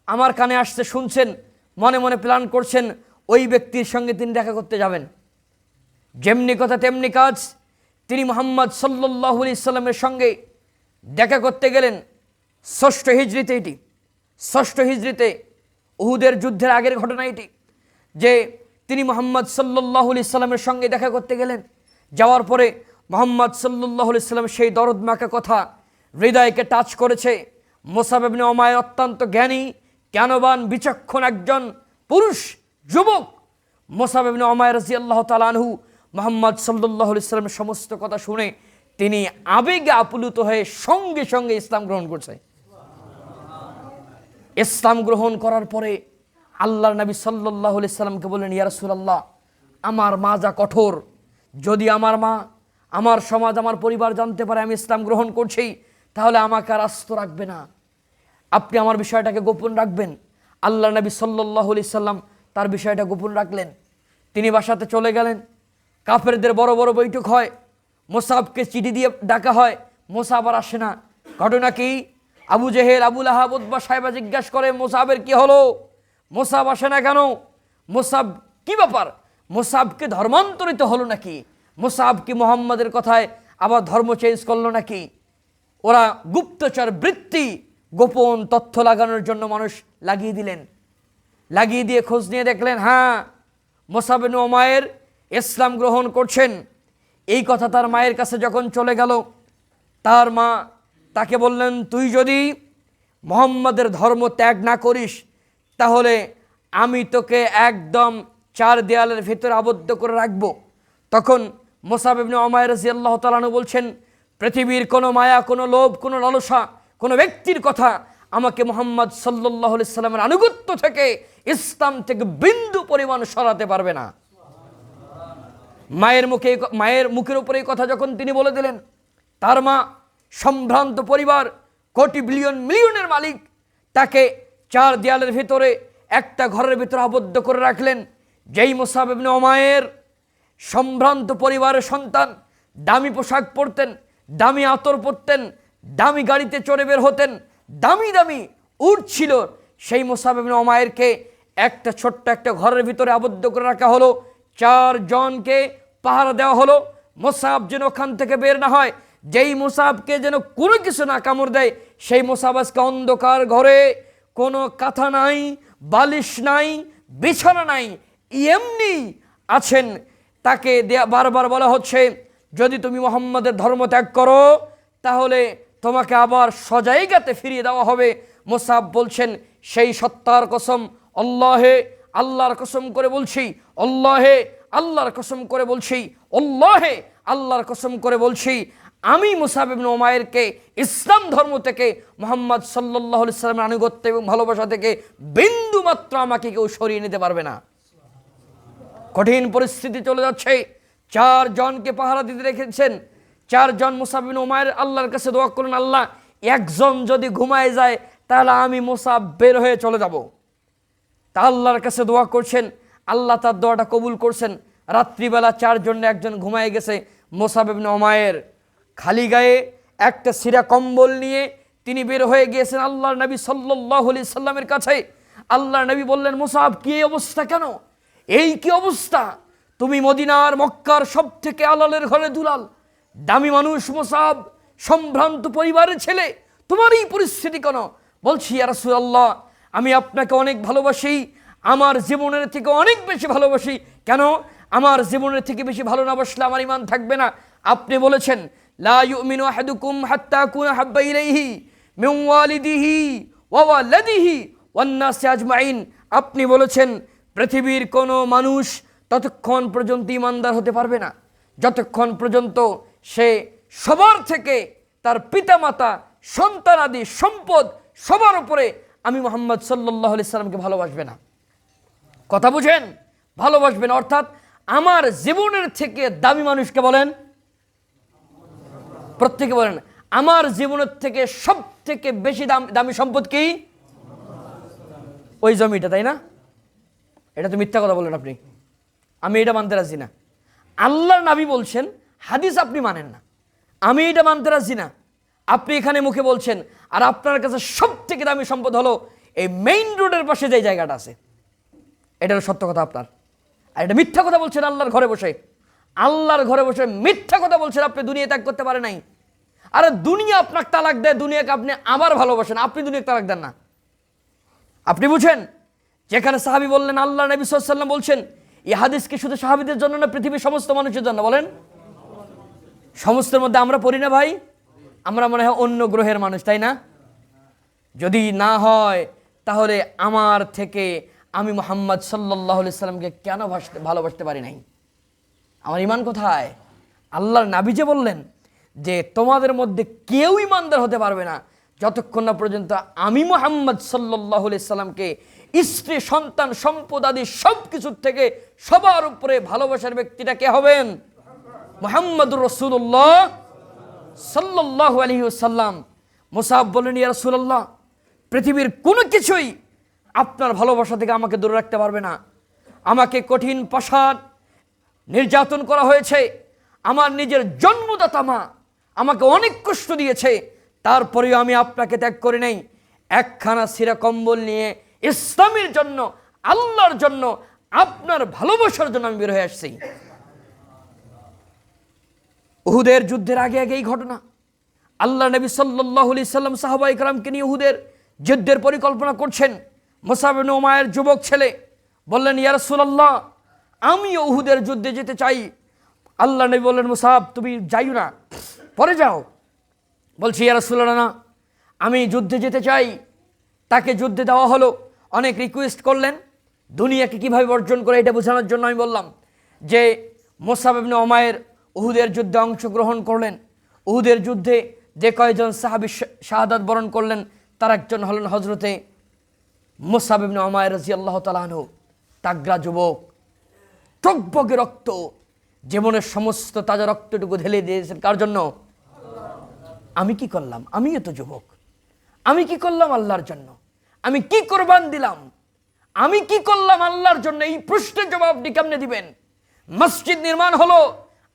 আমার কানে আসতে শুনছেন, মনে মনে প্ল্যান করছেন ওই ব্যক্তির সঙ্গে তিনি দেখা করতে যাবেন। যেমনি কথা তেমনি কাজ, তিনি মুহাম্মদ সাল্লাল্লাহু আলাইহি সাল্লামের সঙ্গে দেখা করতে গেলেন। 6ষ্ঠ হিজরিতে, এটি 6ষ্ঠ হিজরিতে উহুদের যুদ্ধের আগের ঘটনা এটি, যে তিনি মুহাম্মদ সাল্লাল্লাহু আলাইহি সাল্লামের সঙ্গে দেখা করতে গেলেন। যাওয়ার পরে মুহাম্মদ সাল্লাল্লাহু আলাইহি সাল্লাম সেই দরদ মাখা কথা হৃদয়কে টাচ করেছে। মুসআব ইবনে উমাইর অত্যন্ত জ্ঞানী, জ্ঞানবান, বিচক্ষণ একজন পুরুষ যুবক। মুসআব ইবনে উমাইর রাদিয়াল্লাহু তাআলা আনহু মুহাম্মদ সাল্লাল্লাহু আলাইহি সাল্লামের সমস্ত কথা শুনে তিনি আবেগে আপ্লুত হয়ে সঙ্গে সঙ্গে ইসলাম গ্রহণ করছে। ইসলাম গ্রহণ করার পরে আল্লাহর নবী সাল্লাল্লাহু আলাইহি সাল্লামকে বললেন, ইয়া রাসূলুল্লাহ, আমার মা যা কঠোর, যদি আমার মা, আমার সমাজ, আমার পরিবার জানতে পারে আমি ইসলাম গ্রহণ করছি, তাহলে আমাকে আর আস্ত রাখবে না, আপনি আমার বিষয়টাকে গোপন রাখবেন। আল্লাহর নবী সাল্লাল্লাহু আলাইহি সাল্লাম তার বিষয়টা গোপন রাখলেন। তিনি বাসাতে চলে গেলেন। কাফেরদের বড় বড় বৈঠক হয়, মুসআবকে চিঠি দিয়ে ডাকা হয়, মুসআব আর আসে না। ঘটনা কি? আবু জেহেল, আবু লাহাব, উতবা সাহেবা জিজ্ঞাসা করে, মুসআবের কি হলো? মুসআব আসে না কেন? মুসআব কি ব্যাপার? মুসআবকে ধর্মান্তরিত হলো নাকি? মুসআব কি মুহাম্মাদের কথায় আবার ধর্ম চেঞ্জ করলো নাকি? ওরা গুপ্তচর বৃত্তি, গোপন তথ্য লাগানোর জন্য মানুষ লাগিয়ে দিলেন। লাগিয়ে দিয়ে খোঁজ নিয়ে দেখলেন, হ্যাঁ, মুসআব ইবনে উমাইর ইসলাম গ্রহণ করছেন। এই কথা তার মায়ের কাছে যখন চলে গেল, তার মা তাকে বললেন, তুই যদি মুহাম্মাদের ধর্ম ত্যাগ না করিস, তাহলে আমি তোকে একদম 4 দেয়ালের ভিতরে আবদ্ধ করে রাখব। তখন মুসআব ইবনে উমাইর রাদিয়াল্লাহু তাআলা আনহু বলছেন, পৃথিবীর কোনো মায়া, কোনো লোভ, কোনো লালসা, কোনো ব্যক্তির কথা আমাকে মুহাম্মদ সাল্লাল্লাহু আলাইহি সাল্লামের আনুগত্য থেকে, ইসলাম থেকে বিন্দু পরিমাণ সরাতে পারবে না। মায়ের মুখের উপরে এই কথা যখন তিনি বলে দিলেন, তার মা, সম্ভ্রান্ত পরিবার, কোটি বিলিয়ন মিলিয়নের মালিক, তাকে 4 দেয়ালের ভিতরে একটা ঘরের ভিতরে আবদ্ধ করে রাখলেন। যেই মুসআব ইবনে উমাইর সম্ভ্রান্ত পরিবারের সন্তান, দামি পোশাক পরতেন, দামি আতর পরতেন, দামি গাড়িতে চড়ে বের হতেন, দামি দামি উট ছিল। সেই মুসআব ইবনে উমাইরকে একটা ছোট্ট একটা ঘরের ভিতরে আবদ্ধ করে রাখা হলো, 4 জনকে পাহারা দেওয়া হলো, মুসআব যেন ওখান থেকে বের না হয়, যেই মুসআবকে যেন কোনো কিছু না কামড় দেয়। সেই মুসআব আজকে অন্ধকার ঘরে, কোনো কাঁথা নাই, বালিশ নাই, বিছানা নাই, এমনি আছেন। তাকে বারবার বলা হচ্ছে, যদি তুমি মুহাম্মাদের ধর্ম ত্যাগ করো তাহলে তোমাকে আবার সজাইগাতে ফিরিয়ে দেওয়া হবে। মুসআব বলছেন, সেই সত্তার কসম, আল্লাহে আল্লাহর কসম করে বলছি, আল্লাহে আল্লাহর কসম করে বলছি, আল্লাহে আল্লাহর কসম করে বলছি, আমি মুসআব ইবনে উমাইরকে ইসলাম ধর্ম থেকে, মুহাম্মদ সাল্লাল্লাহু আলাইহি সাল্লামের আনুগত্য এবং ভালোবাসা থেকে বিন্দু মাত্র আমাকে কেউ সরিয়ে নিতে পারবে না। কঠিন পরিস্থিতি চলে যাচ্ছে, 4 জনকে পাহারা দিতে রেখেছেন। 4 জন মুসআব ইবনে উমাইর আল্লাহর কাছে দোয়া করলেন, আল্লাহ একজন যদি ঘুমায় যায় তাহলে আমি মুসআব বের হয়ে চলে যাব। তা আল্লাহর কাছে দোয়া করছেন, আল্লাহ তার দোয়াটা কবুল করছেন। রাত্রিবেলা 4 জনে একজন ঘুমায় গেছে। মুসআব ইবনে উমাইর খালি গায়ে একটা সিরা কম্বল নিয়ে তিনি বের হয়ে গিয়েছেন আল্লাহর নবী সাল্লাল্লাহু আলাইহি সাল্লামের কাছে। আল্লাহর নবী বললেন, মুসআব কি এই অবস্থা কেন? এই কি অবস্থা? তুমি মদিনার মক্কার সব থেকে আলালের ঘরে দুলাল, দামি মানুষ মুসআব, সম্ভ্রান্ত পরিবারের ছেলে, তোমার এই পরিস্থিতি কেন? বলছি, ইয়া রাসূলুল্লাহ, আমি আপনাকে অনেক ভালোবাসি, আমার জীবনের থেকে অনেক বেশি ভালোবাসি। কেন? আমার জীবনের থেকে বেশি ভালো না বাসলে আমার ঈমান থাকবে না। আপনি বলেছেন, লা ইউমিনু আহাদুকুম হাত্তা আকুনা হাব্বা ইলাইহি মিন ওয়ালিদিহি ওয়া ওয়ালাদিহি ওয়ান নাসি আজমাইন। আপনি বলেছেন, পৃথিবীর কোনো মানুষ ততক্ষণ পর্যন্ত ঈমানদার হতে পারবে না যতক্ষণ পর্যন্ত সে সবার থেকে, তার পিতামাতা, সন্তানাদি, সম্পদ সবার উপরে আমি মুহাম্মদ সাল্লাল্লাহু আলাইহি সাল্লামকে ভালোবাসবে না। কথা বুঝেন? ভালোবাসবেন অর্থাৎ আমার জীবনের থেকে দামি মানুষকে বলেন, প্রত্যেকে বলেন, আমার জীবনের থেকে সব থেকে বেশি দামি সম্পদ কি? ওই জমিটা, তাই না? এটা তো মিথ্যা কথা বলেন আপনি, আমি এটা মানতে রাজি না। আল্লাহর নবী বলছেন, হাদিস আপনি মানেন না, আমি এটা মানতে রাজি না। আপনি এখানে মুখে বলছেন, আর আপনার কাছে সব থেকে দামি সম্পদ হলো এই মেইন রোডের পাশে যে জায়গাটা আছে, এটার সত্য কথা আপনার। আর এটা মিথ্যা কথা বলছেন আল্লাহর ঘরে বসে। আল্লাহর ঘরে বসে মিথ্যা কথা বলছেন, আপনি দুনিয়া ত্যাগ করতে পারে নাই। আরে দুনিয়া আপনাকে তালাক দেয়, দুনিয়াকে আপনি আবার ভালোবাসেন, আপনি দুনিয়াকে তালাক দেন না। আপনি বুঝেন? যেখানে সাহাবী বললেন, আল্লাহ নবী সাল্লাল্লাহু আলাইহি ওয়াসাল্লাম বলছেন, এই হাদিস কি শুধু সাহাবীদের জন্য না, পৃথিবীর সমস্ত মানুষের জন্য? বলেন, সমস্তের মধ্যে আমরা পড়ি না ভাই? আমরা মনে হয় অন্য গ্রহের মানুষ, তাই না? যদি না হয় তাহলে আমার থেকে আমি মুহাম্মদ সাল্লাল্লাহু আলাইহি সাল্লামকে কেন ভালোবাসতে পারি নাই? আমার ঈমান কোথায়? আল্লাহর নবী যে বললেন যে তোমাদের মধ্যে কেউ ঈমানদার হতে পারবে না যতক্ষণ না পর্যন্ত আমি মুহাম্মদ সাল্লাল্লাহু আলাইহি সাল্লামকে স্ত্রী, সন্তান, সম্পদ আদি সব কিছুর থেকে সবার উপরে ভালোবাসার ব্যক্তিটা কে হবেন? মুহাম্মদুর রাসূলুল্লাহ সাল্লাল্লাহু আলাইহি ওয়াসাল্লাম। মুসআব বললেন, ইয়া রাসূলুল্লাহ, পৃথিবীর কোনো কিছুই আপনার ভালোবাসা থেকে আমাকে দূরে রাখতে পারবে না। আমাকে কঠিন পাশার নির্যাতন করা হয়েছে, আমার নিজের জন্মদাতা মা আমাকে অনেক কষ্ট দিয়েছে, তারপরেও আমি আপনাকে ত্যাগ করে নেই। একখানা সিরা কম্বল নিয়ে ইসলামের জন্য, আল্লাহর জন্য, আপনার ভালোবাসার জন্য আমি বের হয়ে আসছি। উহুদের যুদ্ধের আগে আগে এই ঘটনা। আল্লাহ নবী সাল্লাল্লাহু আলাইহি সাল্লাম সাহাবা ইকরামকে নিয়ে উহুদের যুদ্ধের পরিকল্পনা করছেন। মুসআব ইবনে উমাইর যুবক ছেলে বললেন, ইয়া রাসূলুল্লাহ, আমিও উহুদের যুদ্ধে যেতে চাই। আল্লাহ নবী বললেন, মুসআব তুমি যাইও না, পরে যাও। বলছি, ইয়া রাসূলুল্লাহ, না, আমি যুদ্ধে যেতে চাই। তাকে যুদ্ধে দেওয়া হলো। অনেক রিকোয়েস্ট করলেন, দুনিয়াকে কিভাবে বর্জন করে এটা বোঝানোর জন্য আমি বললাম যে মুসআব ইবনে উমাইর উহুদের যুদ্ধে অংশগ্রহণ করলেন। উহুদের যুদ্ধে যে কয়জন সাহাবী শাহাদাত বরণ করলেন তার একজন হলেন হযরতে মুসআব ইবনে উমাইর রাদিয়াল্লাহু তাআলা আনহু। তাগড়া যুবক, টকবকে রক্ত, জীবনের সমস্ত তাজা রক্তটুকু ঢেলে দিয়েছেন কার জন্য? আমি কি করলাম? আমিও তো যুবক, আমি কি করলাম আল্লাহর জন্য? আমি কি কোরবান দিলাম? আমি কি করলাম আল্লাহর জন্য? এই প্রশ্নের জবাব আপনি কেমনে দিবেন? মসজিদ নির্মাণ হলো,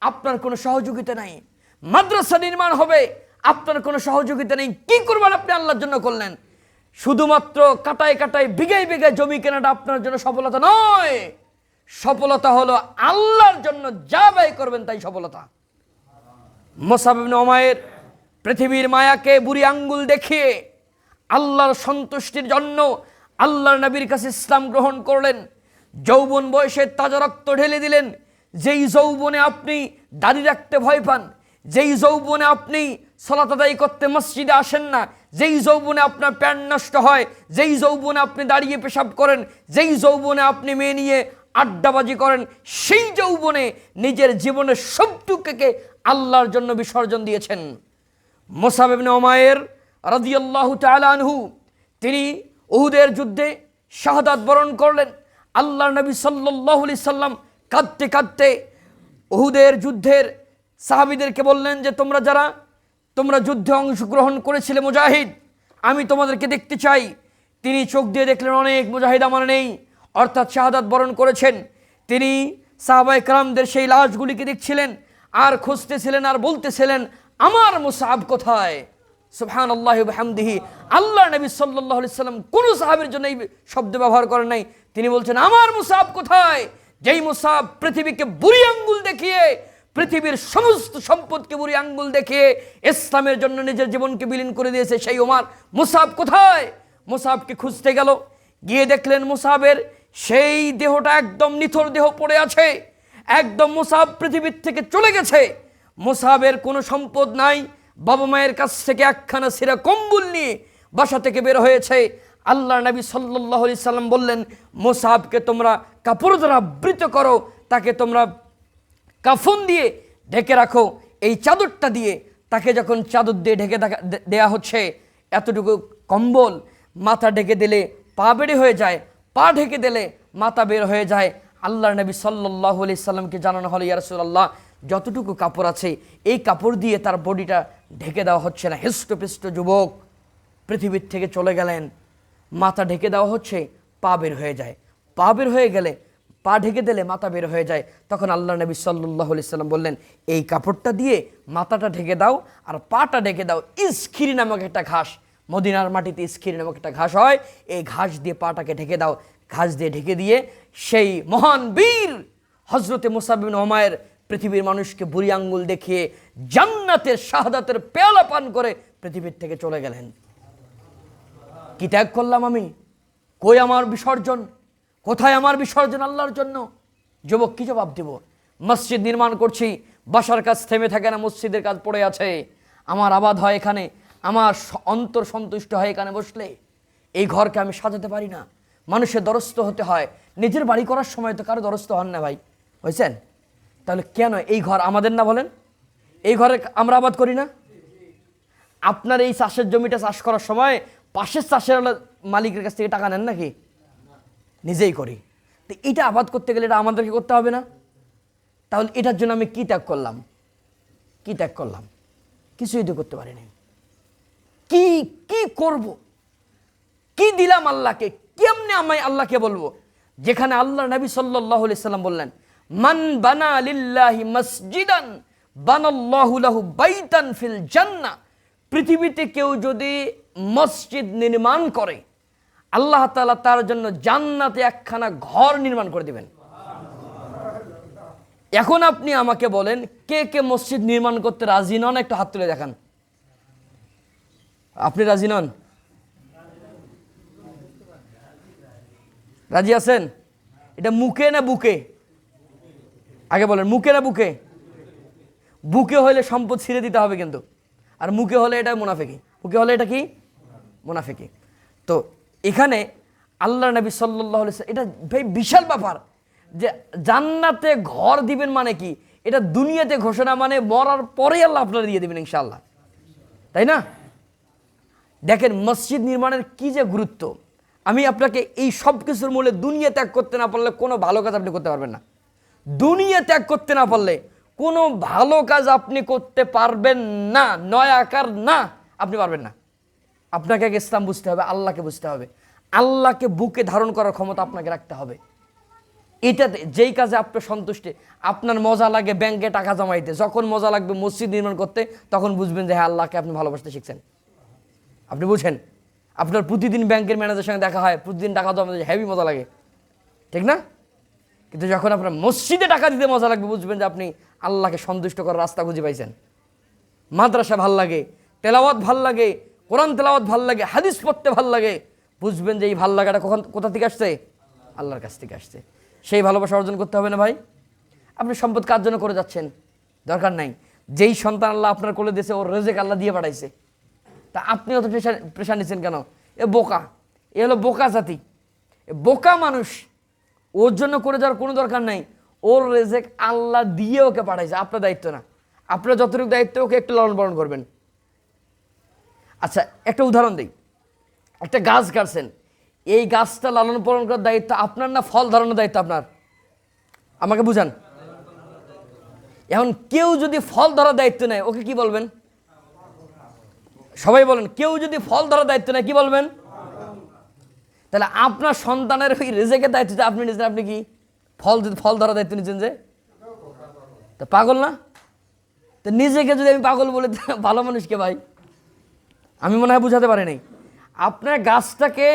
আপনার কোনো সহযোগিতা নাই। মাদ্রাসা নির্মাণ হবে, আপনার কোনো সহযোগিতা নেই, কি করবেন আপনি আল্লাহর জন্য করলেন? শুধুমাত্র কাটায় কাটায় বিঘায় বিঘায় জমি কেনাটা আপনার জন্য সফলতা নয়। সফলতা হলো আল্লাহর জন্য যা ব্যয় করবেন তাই সফলতা। মুসআব ইবনে উমাইর পৃথিবীর মায়াকে বুড়ি আঙ্গুল দেখিয়ে আল্লাহর সন্তুষ্টির জন্য আল্লাহর নবীর কাছে ইসলাম গ্রহণ করলেন। যৌবন বয়সে তাজা রক্ত ঢেলে দিলেন। যেই যৌবনে আপনি দাড়ি রাখতে ভয় পান, যেই যৌবনে আপনি সালাত আদায় করতে মসজিদে আসেন না, যেই যৌবনে আপনার প্যান্ট নষ্ট হয়, যেই যৌবনে আপনি দাঁড়িয়ে পেশাব করেন, যেই যৌবনে আপনি মেয়ে নিয়ে আড্ডাবাজি করেন, সেই যৌবনে নিজের জীবনের সবটুকুকে আল্লাহর জন্য বিসর্জন দিয়েছেন। মুসআব ইবনে উমাইর রাদিয়াল্লাহু তাআলা আনহু তিনি উহুদের যুদ্ধে শাহাদাত বরণ করলেন। আল্লাহর নবী সাল্লাল্লাহু আলাইহি সাল্লাম কাঁদতে কাঁদতে উহুদের যুদ্ধের সাহাবীদেরকে বললেন যে তোমরা যুদ্ধে অংশগ্রহণ করেছিলে মুজাহিদ, আমি তোমাদেরকে দেখতে চাই। তিনি চোখ দিয়ে দেখলেন অনেক মুজাহিদ আমার নেই, অর্থাৎ শাহাদাত বরণ করেছেন। তিনি সাহাবায়ে কেরামদের সেই লাশগুলিকে দেখছিলেন আর খুঁজতেছিলেন আর বলতেছিলেন আমার মুসআব কোথায়? সুবহানাল্লাহি ওয়া বিহামদিহি। আল্লাহর নবী সাল্লাল্লাহু আলাইহি সাল্লাম কোন সাহাবীর জন্য এই শব্দ ব্যবহার করেন নাই। তিনি বলছেন আমার মুসআব কোথায়? যেই মুসআব পৃথিবীকে বুড়ি আঙ্গুল দেখিয়ে, পৃথিবীর সমস্ত সম্পদকে বুড়ি আঙ্গুল দেখিয়ে ইসলামের জন্য নিজের জীবনকে বিলীন করে দিয়েছে, সেই ওমর মুসআব কোথায়? মুসআবকে খুঁজতে গেল, গিয়ে দেখলেন মুসআবের সেই দেহটা একদম নিথর দেহ পড়ে আছে, একদম মুসআব পৃথিবীর থেকে চলে গেছে। মুসআবের কোনো সম্পদ নাই, বাবা মায়ের কাছ থেকে একখানা ছিঁড়া কম্বল নিয়ে বাসা থেকে বের হয়েছে। আল্লাহর নবী সাল্লাল্লাহু আলাইহি সাল্লাম বললেন মুসআবকে তোমরা কাপড় দ্বারা আবৃত করো, তাকে তোমরা কাফন দিয়ে ঢেকে রাখো। এই চাদরটা দিয়ে তাকে যখন চাদর দিয়ে ঢেকে দেয়া হচ্ছে, এতটুকু কম্বল মাথা ঢেকে দিলে পা বের হয়ে যায়, পা ঢেকে দিলে মাথা বের হয়ে যায়। আল্লাহর নবী সাল্লাল্লাহু আলাইহি সাল্লামকে জানানো হলো ইয়া রাসূলুল্লাহ, যতটুকু কাপড় আছে এই কাপড় দিয়ে তার বডিটা ঢেকে দেওয়া হচ্ছে না। হৃষ্টপুষ্ট যুবক পৃথিবীর থেকে চলে গেলেন, মাথা ঢেকে দেওয়া হচ্ছে, পা বের হয়ে যায়, পা বের হয়ে গেলে পা ঢেকে দিলে মাথা বের হয়ে যায়। তখন আল্লাহ নবী সাল্লাল্লাহু আলাইহি সাল্লাম বললেন এই কাপড়টা দিয়ে মাথাটা ঢেকে দাও আর পাটা ঢেকে দাও। ইসখিরি নামক একটা ঘাস, মদিনার মাটিতে ইসখিরি নামক একটা ঘাস হয়, এই ঘাস দিয়ে পাটাকে ঢেকে দাও। ঘাস দিয়ে ঢেকে দিয়ে সেই মহান বীর হযরতে মুসআব ইবনে উমাইর পৃথিবীর মানুষকে বুড়ি আঙ্গুল দেখিয়ে জান্নাতের শাহাদাতের পেয়ালা পান করে পৃথিবীর থেকে চলে গেলেন। কি ত্যাগ করলাম আমি? কই আমার বিসর্জন? কোথায় আমার বিসর্জন আল্লাহর জন্য? যুবক কি জবাব দেব? মসজিদ নির্মাণ করছি, বাসার কাজ থেমে থাকে না, মসজিদের কাজ পড়ে আছে। আমার আবাদ হয় এখানে, আমার অন্তর সন্তুষ্ট হয় এখানে বসলে। এই ঘরকে আমি সাজাতে পারি না, মানুষের দ্বারস্থ হতে হয়। নিজের বাড়ি করার সময় তো কারো দ্বারস্থ হন না ভাই, বুঝছেন? তাহলে কেন এই ঘর আমাদের না? বলেন, এই ঘরে আমরা আবাদ করি না? আপনার এই চাষের জমিটা চাষ করার সময় পাশের চাষের মালিকের কাছ থেকে টাকা নেন নাকি? নিজেই করি। তো এটা আবাদ করতে গেলে এটা আমাদেরকে করতে হবে না? তাহলে এটার জন্য আমি কি ত্যাগ করলাম? কি ত্যাগ করলাম? কিছুই তো করতে পারিনি। কি কি করব? কি দিলাম আল্লাহকে? কেমনে আমি আল্লাহকে বলবো? যেখানে আল্লাহ নবী সাল্লাল্লাহু আলাইহি সাল্লাম বললেন মান বানা লিল্লাহি মসজিদান বানাল্লাহু লাহু বাইতান ফিল জান্নাহ। পৃথিবীতে কেউ যদি মসজিদ নির্মাণ করে, আল্লাহ তাআলা তার জন্য জান্নাতে একখানা ঘর নির্মাণ করে দিবেন। এখন আপনি আমাকে বলেন কে কে মসজিদ নির্মাণ করতে রাজি নন? একটু হাত তুলে দেখান। আপনি রাজি নন? রাজি আছেন? এটা মুখে না বুকে? আগে বলেন, মুখে না বুকে? বুকে হলে সম্পদ ছিঁড়ে দিতে হবে কিন্তু, আর মুখে হলে এটা মুনাফিকি। মুখে হলে এটা কি? মুনাফিকি। তো এখানে আল্লাহ নবী সাল্লাল্লাহু আলাইহি ওয়াসাল্লাম, এটা ভাই বিশাল ব্যাপার যে জান্নাতে ঘর দিবেন মানে কি? এটা দুনিয়াতে ঘোষণা, মানে মরার পরে আল্লাহ আপনারা দিয়ে দিবেন ইনশাআল্লাহ, তাই না? দেখেন মসজিদ নির্মাণের কি যে গুরুত্ব। আমি আপনাকে এই সব কিছুর মূলে দুনিয়া ত্যাগ করতে না পারলে কোনো ভালো কাজ আপনি করতে পারবেন না। দুনিয়া ত্যাগ করতে না পারলে কোনো ভালো কাজ আপনি করতে পারবেন না, নয় আকার না, আপনি পারবেন না। আপনাকে আগে ইসলাম বুঝতে হবে, আল্লাহকে বুঝতে হবে, আল্লাহকে বুকে ধারণ করার ক্ষমতা আপনাকে রাখতে হবে। এটাতে যেই কাজে আপনার সন্তুষ্টি, আপনার মজা লাগে ব্যাংকে টাকা জমাইতে, যখন মজা লাগবে মসজিদ নির্মাণ করতে, তখন বুঝবেন যে হ্যাঁ আল্লাহকে আপনি ভালোবাসতে শিখছেন। আপনি বুঝেন, আপনার প্রতিদিন ব্যাংকের ম্যানেজারের সঙ্গে দেখা হয়, প্রতিদিন টাকা জমাতে হেভি মজা লাগে, ঠিক না? কিন্তু যখন আপনার মসজিদে টাকা দিতে মজা লাগবে, বুঝবেন যে আপনি আল্লাহকে সন্তুষ্ট করার রাস্তা খুঁজে পাইছেন। মাদ্রাসা ভাল লাগে, তেলাওয়াত ভাল লাগে, কোরআন তেলাওয়াত ভাল লাগে, হাদিস পড়তে ভাল লাগে, বুঝবেন যে এই ভাল লাগাটা কোথা থেকে আসছে? আল্লাহর কাছ থেকে আসছে। সেই ভালোবাসা অর্জন করতে হবে না ভাই? আপনি সম্পদ কার জন্য করে যাচ্ছেন? দরকার নাই। যেই সন্তান আল্লাহ আপনার কোলে দিয়েছে, ওর রেজেক আল্লাহ দিয়ে পাঠাইছে, তা আপনি অত প্রেশার নিচ্ছেন কেন? এ বোকা, এ হলো বোকা জাতি, এ বোকা মানুষ। ওর জন্য করে যাওয়ার কোনো দরকার নাই। ওর রেজেক আল্লাহ দিয়ে ওকে পাঠাইছে, আপনার দায়িত্ব না। আপনার যতটুকু দায়িত্ব, ওকে একটু লালন পালন করবেন। আচ্ছা, একটা উদাহরণ দিই। একটা গাছ কাটছেন, এই গাছটা লালন পালন করার দায়িত্ব আপনার না ফল ধরানোর দায়িত্ব আপনার? আমাকে বুঝান। এখন কেউ যদি ফল ধরার দায়িত্ব নেয়, ওকে কি বলবেন? সবাই বলেন, কেউ যদি ফল ধরার দায়িত্ব নেয় কি বলবেন? তাহলে আপনার সন্তানের ওই রেজেকের দায়িত্ব যে আপনি নিচ্ছেন, আপনি কি ফল ধরার দায়িত্ব নিচ্ছেন? যে তা পাগল না? তো নিজেকে যদি আমি পাগল বলে, ভালো মানুষকে ভাই আমি মনে হয় বুঝাতে পারি নাই। আপনার গাছটাকে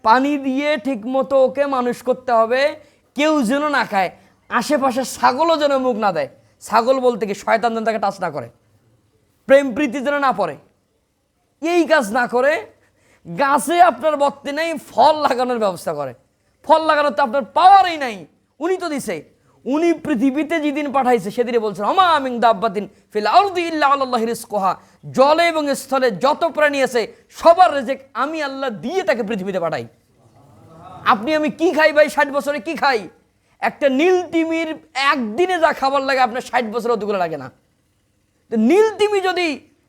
পানি দিয়ে ঠিক মতো ওকে মানুষ করতে হবে, কেউ যেন না খায়, আশেপাশে ছাগলও যেন মুখ না দেয়। ছাগল বলতে কি, শয়তান যেন তাকে টাচ না করে, প্রেম প্রীতি যেন না পড়ে, এই কাজ না করে গাছে আপনার বর্তে নেই, ফল লাগানোর ব্যবস্থা করে। ফল লাগানোর তো আপনার পাওয়ারই নাই, উনি তো দিছে। উনি পৃথিবীতে যেদিন পাঠাইছে সেদিনে বলছেন আমা মিন দাব্বাতিন ফিল আরদি ইল্লা আলাল্লাহি রিজকুহা, জলে এবং স্থলে যত প্রাণী আছে সবার রিজিক আমি আল্লাহ দিয়ে তাকে পৃথিবীতে পাঠাই। আপনি আমি কি খাই ভাই? 60 বছরে কি খাই? একটা নীল তিমির একদিনে যা খাবার লাগে আপনার 60 বছরে অতগুলো লাগে না। তো নীল তিমি যদি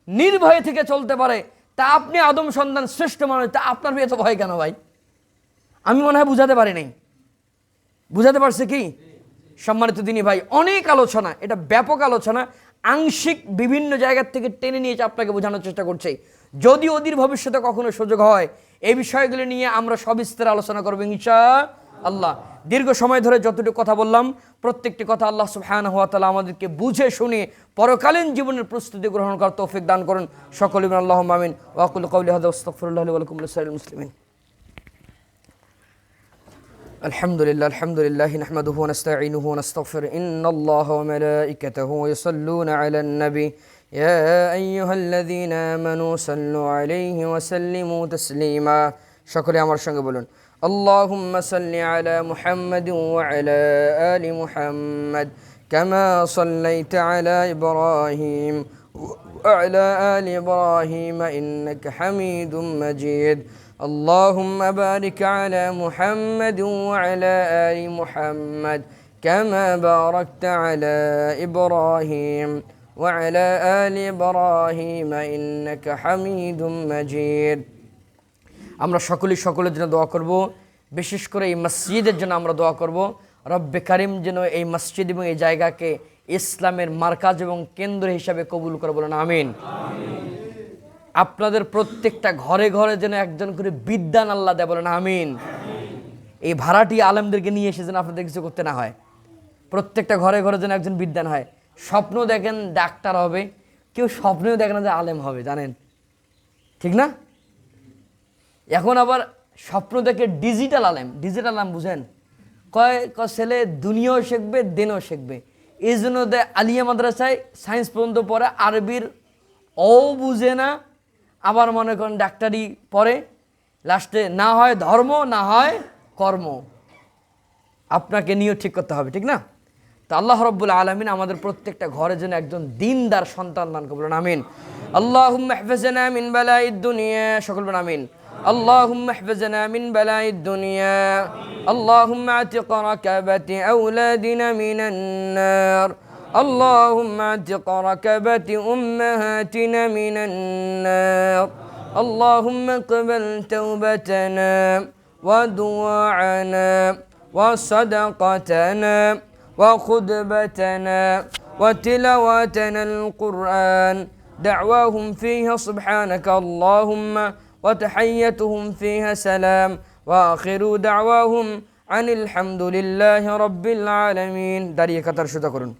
নির্ভয়ে থেকে চলতে পারে, তা আপনি আদম সন্তান শ্রেষ্ঠ মানুষ, তা আপনার এত ভয় কেন ভাই? আমি মনে হয় বুঝাতে পারি নাই। বুঝাতে পারছে কি? সম্মানিত দিনী ভাই, অনেক আলোচনা, এটা ব্যাপক আলোচনা, আংশিক বিভিন্ন জায়গার থেকে টেনে নিয়েছে, আপনাকে বোঝানোর চেষ্টা করছে। যদি অদূর ভবিষ্যতে কখনো সুযোগ হয়, এই বিষয়গুলি নিয়ে আমরা সবিস্তারে আলোচনা করবো ইনশাআল্লাহ। দীর্ঘ সময় ধরে যতটুকু কথা বললাম, প্রত্যেকটি কথা আল্লাহ সুবহানাহু ওয়া তাআলা আমাদেরকে বুঝে শুনে পরকালীন জীবনের প্রস্তুতি গ্রহণ করার তৌফিক দান করুন। সকলে বলেন আল্লাহুম্মা আমিন। ওয়া আকুলু কাওলি হাযা ওয়া আস্তাগফিরুল্লাহ লি ওয়া লাকুম ওয়া লিসাইরিল মুসলিমিন। الحمد لله نحمده ونستعينه ونستغفره إن الله وملائكته يصلون على النبي يا أيها الذين آمنوا صلوا عليه وسلموا تسليما شكرا আমার সঙ্গে বলুন اللهم صل على محمد وعلى آل محمد كما صليت على إبراهيم وعلى آل إبراهيم إنك حميد مجيد اللهم بارك على محمد وعلى آل محمد كما باركت على إبراهيم وعلى آل إبراهيم إنك حميد مجيد আমরা সকলের জন্য দোয়া করব, বিশেষ করে এই মসজিদের জন্য আমরা দোয়া করব। রব্বে কারিম যেন এই মসজিদ এবং এই জায়গাকে ইসলামের মার্কাজ এবং কেন্দ্র হিসাবে কবুল করে, বলেন আমিন। আপনাদের প্রত্যেকটা ঘরে ঘরে যেন একজন করে বিদ্যান আল্লাহ দেয়, বলেন আমিন। এই ভাড়াটি আলেমদেরকে নিয়ে এসে যেন আপনাদের কিছু করতে না হয়, প্রত্যেকটা ঘরে ঘরে যেন একজন বিদ্যান হয়। স্বপ্ন দেখেন ডাক্তার হবে, কেউ স্বপ্নেও দেখে না যে আলেম হবে, জানেন ঠিক না? এখন আবার স্বপ্ন দেখে ডিজিটাল আলেম বুঝেন, কয় ছেলে দুনিয়াও শিখবে দিনও শিখবে। এই জন্য আলিয়া মাদ্রাসায় সায়েন্স পর্যন্ত পড়ে, আরবির ও বুঝে না, আবার মনে করেন ডাক্তারি পড়ে, লাস্টে না হয় ধর্ম না হয় কর্ম। আপনাকে নিয়েও ঠিক করতে হবে, ঠিক না? তো আল্লাহ রাব্বুল আলামিন আমাদের প্রত্যেকটা ঘরে যেন একজন দিনদার সন্তান দান করুন, আমিন। আল্লাহুম্মা ইহফিজনা মিন বালাইদ দুনিয়া, সকল বলেন আমিন। اللهم احفظنا من بلاء الدنيا اللهم اعتق ركبة أولادنا من النار اللهم اعتق ركبة أمهاتنا من النار اللهم اقبل توبتنا ودعاءنا وصدقتنا وخطبتنا وتلاوتنا القرآن دعواهم فيها سبحانك اللهم وتحيتهم فيها سلام وآخر دعواهم আনিল হামদুলিল্লাহি রাব্বিল আলামিন। দাঁড়িয়ে কাতার সোজা করুন।